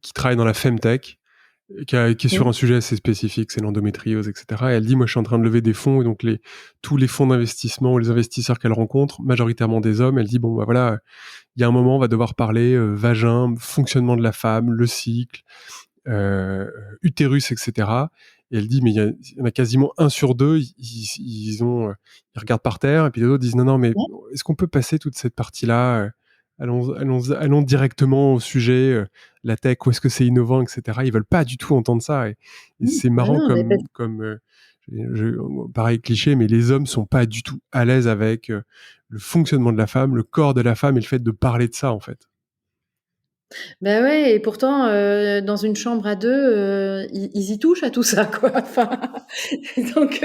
A: qui travaille dans la Femtech, qui est sur un sujet assez spécifique, c'est l'endométriose, etc. Et elle dit, moi, je suis en train de lever des fonds, et donc tous les fonds d'investissement ou les investisseurs qu'elle rencontre, majoritairement des hommes, elle dit, bon, bah voilà, il y a un moment, on va devoir parler vagin, fonctionnement de la femme, le cycle, utérus, etc. Et elle dit, mais il y en a quasiment 1 sur 2, ils regardent par terre, et puis les autres disent, non, mais est-ce qu'on peut passer toute cette partie-là allons directement au sujet, la tech, où est-ce que c'est innovant, etc. Ils veulent pas du tout entendre ça. Et c'est marrant pareil, cliché, mais les hommes sont pas du tout à l'aise avec le fonctionnement de la femme, le corps de la femme, et le fait de parler de ça, en fait.
C: Ben ouais, et pourtant, dans une chambre à 2, ils y touchent à tout ça, quoi. Enfin, donc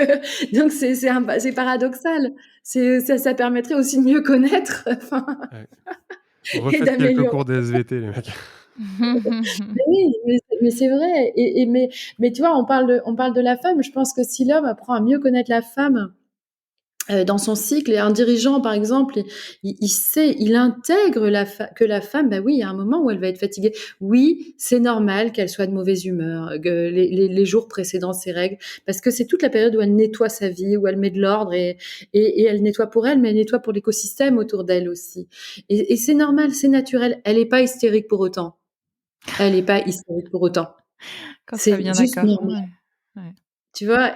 C: c'est paradoxal. Ça permettrait aussi de mieux connaître, enfin,
A: Ouais.
C: et
A: Refaites quelques cours de SVT, les mecs.
C: Mais oui, mais c'est vrai. Mais tu vois, on parle de la femme. Je pense que si l'homme apprend à mieux connaître la femme dans son cycle, et un dirigeant, par exemple, il sait, il intègre que la femme, bah oui, il y a un moment où elle va être fatiguée. Oui, c'est normal qu'elle soit de mauvaise humeur, que les jours précédant ses règles, parce que c'est toute la période où elle nettoie sa vie, où elle met de l'ordre, et elle nettoie pour elle, mais elle nettoie pour l'écosystème autour d'elle aussi. Et c'est normal, c'est naturel. Elle n'est pas hystérique pour autant. Elle n'est pas hystérique pour autant.
B: Quand ça
C: C'est
B: vient
C: juste
B: d'accord.
C: normal.
B: Ouais.
C: Tu vois?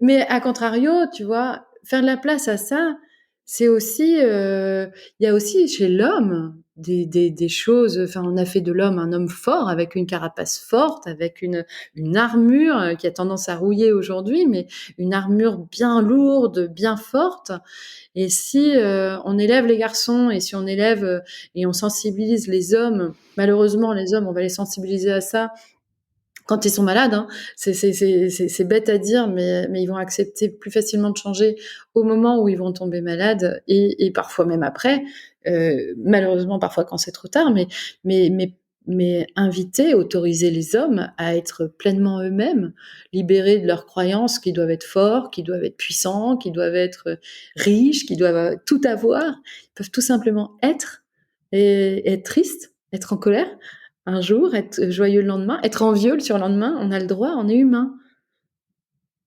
C: Mais à contrario, tu vois, faire de la place à ça, c'est aussi, il y a aussi chez l'homme des choses. Enfin, on a fait de l'homme un homme fort, avec une carapace forte, avec une armure qui a tendance à rouiller aujourd'hui, mais une armure bien lourde, bien forte. Et si on élève les garçons, et si on élève et on sensibilise les hommes, malheureusement les hommes, on va les sensibiliser à ça quand ils sont malades, hein. C'est bête à dire, mais ils vont accepter plus facilement de changer au moment où ils vont tomber malades et parfois même après. Malheureusement, parfois quand c'est trop tard, mais inviter, autoriser les hommes à être pleinement eux-mêmes, libérés de leurs croyances qui doivent être forts, qui doivent être puissants, qui doivent être riches, qui doivent tout avoir. Ils peuvent tout simplement être et être tristes, être en colère un jour, être joyeux le lendemain, être envieux le surlendemain, on a le droit, on est humain.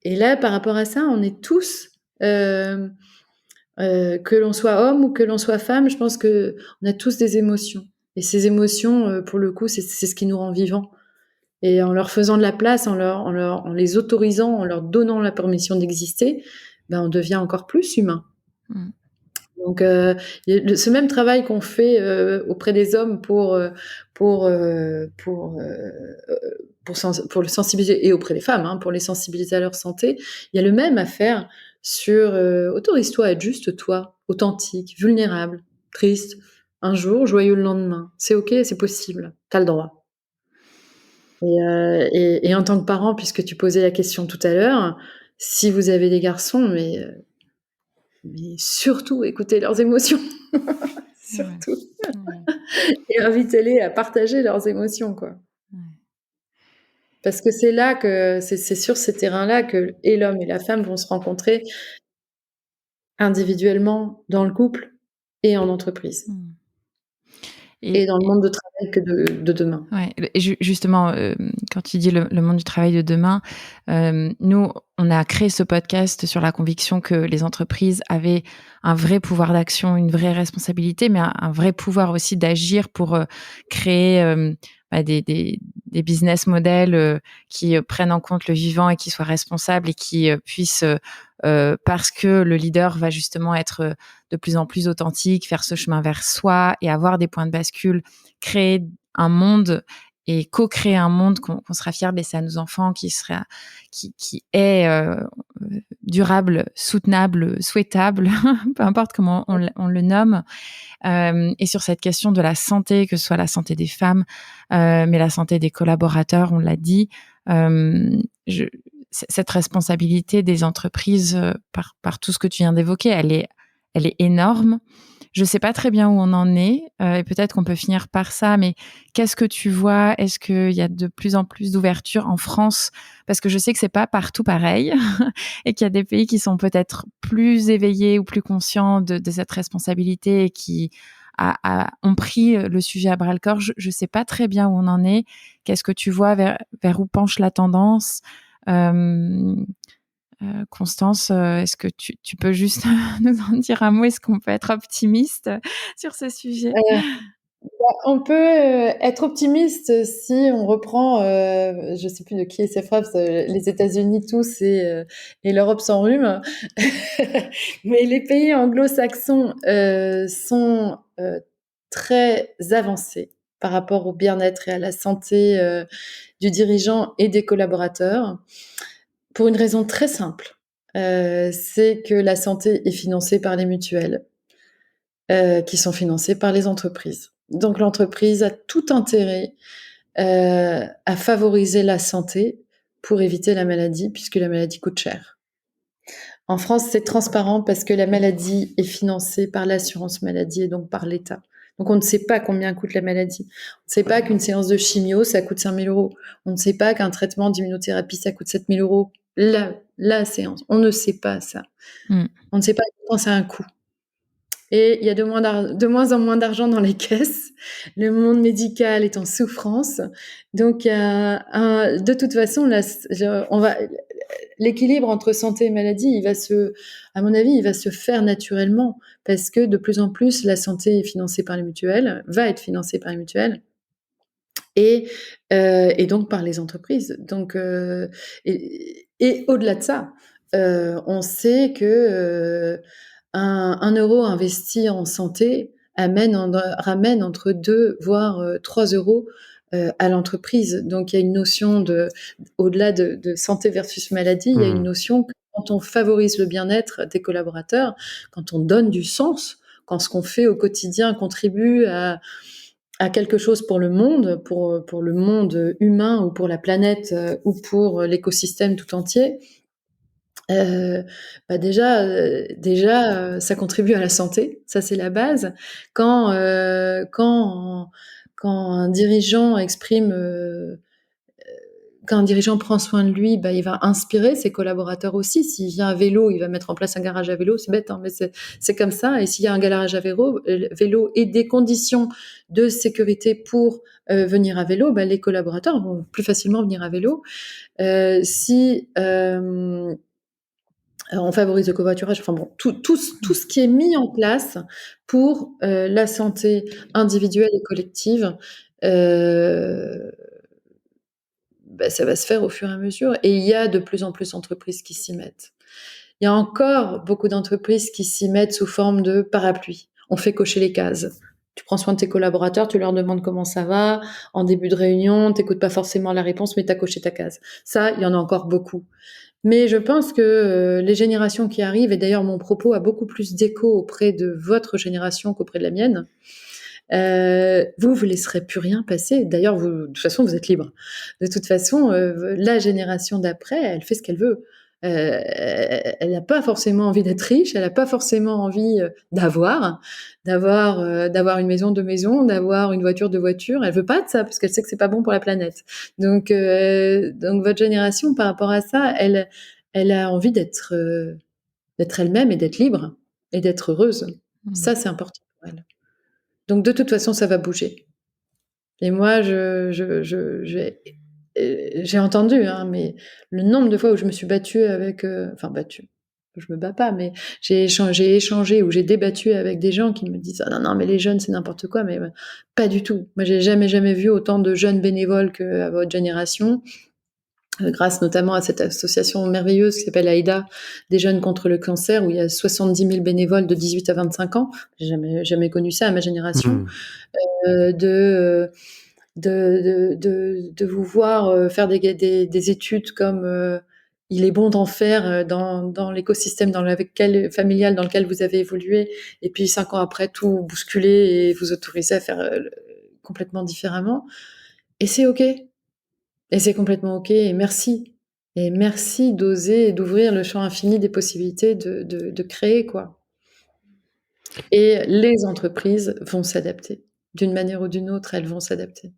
C: Et là, par rapport à ça, on est tous, que l'on soit homme ou que l'on soit femme, je pense qu'on a tous des émotions. Et ces émotions, pour le coup, c'est ce qui nous rend vivants. Et en leur faisant de la place, en les autorisant, en leur donnant la permission d'exister, ben, on devient encore plus humain. Donc, ce même travail qu'on fait auprès des hommes pour le sensibiliser, et auprès des femmes, hein, pour les sensibiliser à leur santé, il y a le même à faire sur autorise-toi à être juste toi, authentique, vulnérable, triste, un jour, joyeux le lendemain. C'est ok, c'est possible, t'as le droit. Et en tant que parent, puisque tu posais la question tout à l'heure, si vous avez des garçons, mais surtout écoutez leurs émotions. Surtout. Ouais. Et invitez-les à partager leurs émotions, quoi. Ouais. Parce que c'est là que, c'est sur ces terrains-là que et l'homme et la femme vont se rencontrer individuellement dans le couple et en entreprise. Et dans le monde de travail que de demain.
B: Ouais, et justement, quand tu dis le monde du travail de demain, nous, on a créé ce podcast sur la conviction que les entreprises avaient un vrai pouvoir d'action, une vraie responsabilité, mais un vrai pouvoir aussi d'agir pour créer des business models qui prennent en compte le vivant et qui soient responsables et qui puissent, parce que le leader va justement être de plus en plus authentique, faire ce chemin vers soi et avoir des points de bascule, créer un monde et co-créer un monde qu'on sera fier de laisser à nos enfants, qui est durable, soutenable, souhaitable, peu importe comment on le nomme. Et sur cette question de la santé, que ce soit la santé des femmes, mais la santé des collaborateurs, on l'a dit, cette responsabilité des entreprises par tout ce que tu viens d'évoquer, elle est énorme. Je sais pas très bien où on en est, et peut-être qu'on peut finir par ça, mais qu'est-ce que tu vois? Est-ce qu'il y a de plus en plus d'ouverture en France? Parce que je sais que c'est pas partout pareil et qu'il y a des pays qui sont peut-être plus éveillés ou plus conscients de cette responsabilité et qui ont pris le sujet à bras-le-corps. Je sais pas très bien où on en est. Qu'est-ce que tu vois vers où penche la tendance? Constance, est-ce que tu peux juste nous en dire un mot? Est-ce qu'on peut être optimiste sur ce sujet?
C: On peut être optimiste si on reprend, je sais plus de qui est cette phrase, les États-Unis tous et l'Europe sans rhume. Mais les pays anglo-saxons sont très avancés par rapport au bien-être et à la santé du dirigeant et des collaborateurs, pour une raison très simple. C'est que la santé est financée par les mutuelles, qui sont financées par les entreprises. Donc l'entreprise a tout intérêt à favoriser la santé pour éviter la maladie, puisque la maladie coûte cher. En France, c'est transparent parce que la maladie est financée par l'assurance maladie et donc par l'État. Donc on ne sait pas combien coûte la maladie. On ne sait pas qu'une séance de chimio, ça coûte 5 000 €. On ne sait pas qu'un traitement d'immunothérapie, ça coûte 7 000 €. La séance, on ne sait pas ça. On ne sait pas quand ça a un coût. Et il y a de moins en moins d'argent dans les caisses. Le monde médical est en souffrance. Donc, de toute façon, l'équilibre entre santé et maladie, à mon avis, il va se faire naturellement parce que de plus en plus, la santé est financée par les mutuelles, va être financée par les mutuelles. Et donc par les entreprises. Donc, et au-delà de ça, on sait que un euro investi en santé ramène entre 2 voire 3 € à l'entreprise. Donc il y a une notion au-delà de santé versus maladie, il y a une notion que quand on favorise le bien-être des collaborateurs, quand on donne du sens, quand ce qu'on fait au quotidien contribue à à quelque chose pour le monde, pour le monde humain ou pour la planète ou pour l'écosystème tout entier, déjà, ça contribue à la santé, ça c'est la base. Quand un dirigeant quand un dirigeant prend soin de lui, il va inspirer ses collaborateurs aussi. S'il vient à vélo, il va mettre en place un garage à vélo. C'est bête, hein, mais c'est comme ça. Et s'il y a un garage à vélo et des conditions de sécurité pour venir à vélo, les collaborateurs vont plus facilement venir à vélo. Si on favorise le covoiturage, enfin bon, tout ce qui est mis en place pour la santé individuelle et collective, ça va se faire au fur et à mesure. Et il y a de plus en plus d'entreprises qui s'y mettent. Il y a encore beaucoup d'entreprises qui s'y mettent sous forme de parapluie. On fait cocher les cases. Tu prends soin de tes collaborateurs, tu leur demandes comment ça va. En début de réunion, t'écoutes pas forcément la réponse, mais t'as coché ta case. Ça, il y en a encore beaucoup. Mais je pense que les générations qui arrivent, et d'ailleurs mon propos a beaucoup plus d'écho auprès de votre génération qu'auprès de la mienne, vous laisserez plus rien passer. D'ailleurs, de toute façon, vous êtes libre. De toute façon, la génération d'après, elle fait ce qu'elle veut. Elle n'a pas forcément envie d'être riche, elle n'a pas forcément envie d'avoir une maison, deux maisons, d'avoir une voiture, deux voitures. Elle veut pas de ça parce qu'elle sait que c'est pas bon pour la planète. Donc votre génération, par rapport à ça, elle a envie d'être elle-même et d'être libre et d'être heureuse. Ça, c'est important pour elle. Donc de toute façon, ça va bouger. Et moi, j'ai entendu, hein, mais le nombre de fois où je me suis battue avec, battue, je me bats pas, mais j'ai échangé ou j'ai débattu avec des gens qui me disent ah non mais les jeunes c'est n'importe quoi, mais pas du tout. Moi j'ai jamais vu autant de jeunes bénévoles qu'à votre génération. Grâce notamment à cette association merveilleuse qui s'appelle AIDA, des jeunes contre le cancer, où il y a 70 000 bénévoles de 18 à 25 ans. J'ai jamais connu ça à ma génération. De vous voir faire des études comme il est bon d'en faire dans l'écosystème familial dans lequel vous avez évolué, et puis 5 ans après tout bousculer et vous autoriser à faire complètement différemment. Et c'est OK. Et c'est complètement OK. Et merci. Et merci d'oser et d'ouvrir le champ infini des possibilités de créer, quoi. Et les entreprises vont s'adapter. D'une manière ou d'une autre, elles vont s'adapter.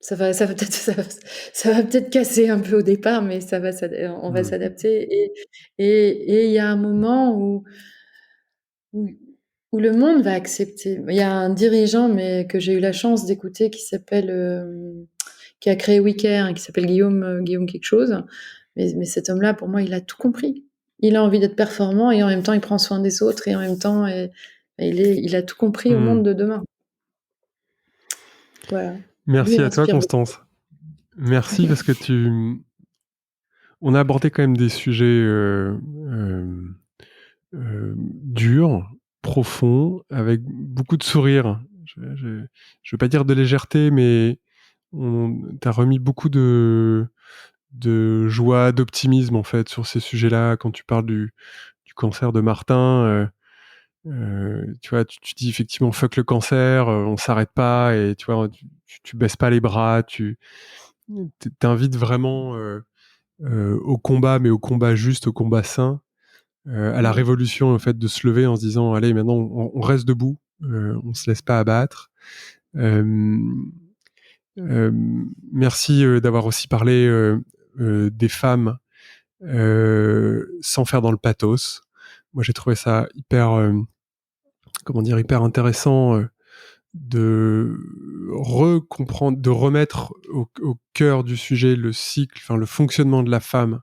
C: Ça va peut-être casser un peu au départ, mais on va s'adapter. Et il y a un moment où le monde va accepter. Il y a un dirigeant, mais que j'ai eu la chance d'écouter, qui a créé WeCare, qui s'appelle Guillaume quelque chose. Mais cet homme-là, pour moi, il a tout compris. Il a envie d'être performant et en même temps, il prend soin des autres et en même temps, il a tout compris au monde de demain. Voilà.
A: Merci à toi, Constance. Merci parce que on a abordé quand même des sujets durs, profonds, avec beaucoup de sourire. Je veux pas dire de légèreté, mais t'as remis beaucoup de joie, d'optimisme en fait sur ces sujets-là. Quand tu parles du cancer de Martin, tu vois, tu dis effectivement fuck le cancer, on s'arrête pas, et tu vois, tu baisses pas les bras, tu t'invites vraiment au combat, mais au combat juste, au combat sain, à la révolution, en fait, de se lever en se disant allez, maintenant on reste debout, on se laisse pas abattre. Merci d'avoir aussi parlé des femmes sans faire dans le pathos. Moi, j'ai trouvé ça hyper intéressant de recomprendre, de remettre au cœur du sujet le cycle, enfin le fonctionnement de la femme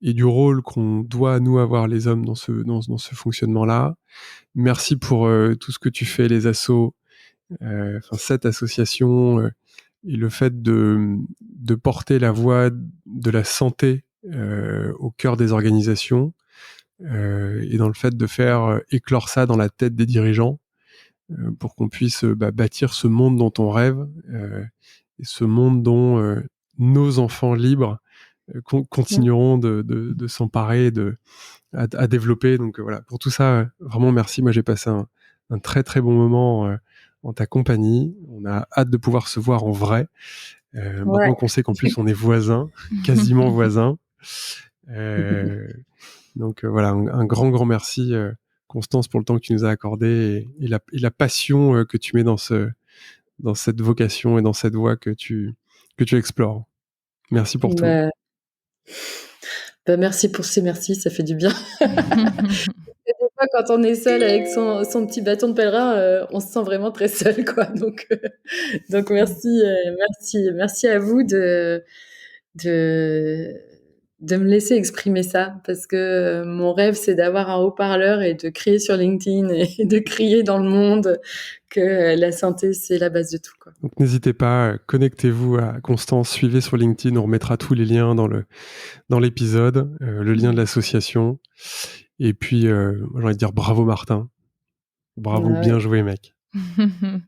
A: et du rôle qu'on doit nous avoir les hommes dans ce fonctionnement-là. Merci pour tout ce que tu fais, les assos, cette association et le fait de porter la voix de la santé au cœur des organisations et dans le fait de faire éclore ça dans la tête des dirigeants pour qu'on puisse bâtir ce monde dont on rêve et ce monde dont nos enfants libres continueront de s'emparer, à développer. Donc voilà, pour tout ça, vraiment merci. Moi, j'ai passé un très très bon moment en ta compagnie. On a hâte de pouvoir se voir en vrai. Maintenant qu'on sait qu'en plus on est voisins, quasiment voisins. Donc voilà, un grand merci Constance pour le temps que tu nous as accordé et la passion que tu mets dans cette vocation et dans cette voie que tu explores. Merci pour tout.
C: Merci pour ces merci, ça fait du bien. Des fois, quand on est seul avec son petit bâton de pèlerin, on se sent vraiment très seul, quoi. Donc merci à vous de me laisser exprimer ça, parce que mon rêve, c'est d'avoir un haut-parleur et de crier sur LinkedIn et de crier dans le monde que la santé, c'est la base de tout, quoi.
A: Donc n'hésitez pas, connectez-vous à Constance, suivez sur LinkedIn, on remettra tous les liens dans l'épisode, le lien de l'association. Et puis, j'ai envie de dire bravo Martin. Bravo, bien joué mec.
C: Il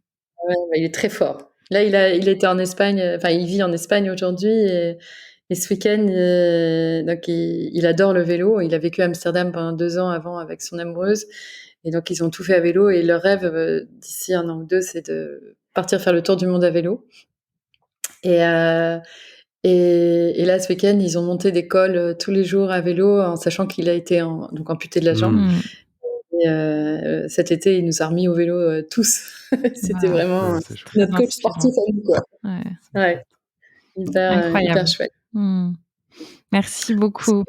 C: est très fort. Là, il était en Espagne, enfin il vit en Espagne aujourd'hui et ce week-end, donc il adore le vélo. Il a vécu à Amsterdam pendant 2 ans avant avec son amoureuse. Et donc, ils ont tout fait à vélo. Et leur rêve, d'ici 1 an ou 2, c'est de partir faire le tour du monde à vélo. Et là, ce week-end, ils ont monté des cols tous les jours à vélo, en sachant qu'il a été amputé de la jambe. Et cet été, il nous a remis au vélo tous. C'était vraiment notre coach sportif à nous, quoi. Ouais. Hyper chouette.
B: Merci beaucoup.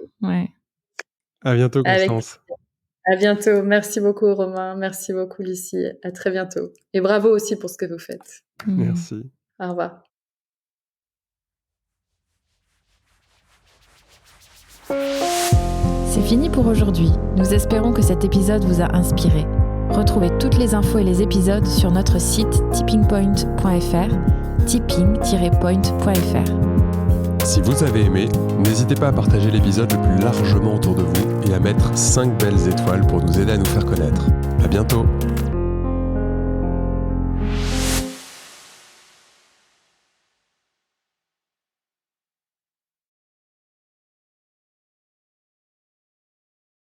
A: À bientôt, Constance.
C: À bientôt. Merci beaucoup, Romain. Merci beaucoup, Lucie. À très bientôt. Et bravo aussi pour ce que vous faites.
A: Merci.
C: Au revoir.
B: C'est fini pour aujourd'hui. Nous espérons que cet épisode vous a inspiré. Retrouvez toutes les infos et les épisodes sur notre site tippingpoint.fr, tipping-point.fr.
A: Si vous avez aimé, n'hésitez pas à partager l'épisode le plus largement autour de vous et à mettre 5 belles étoiles pour nous aider à nous faire connaître. À bientôt!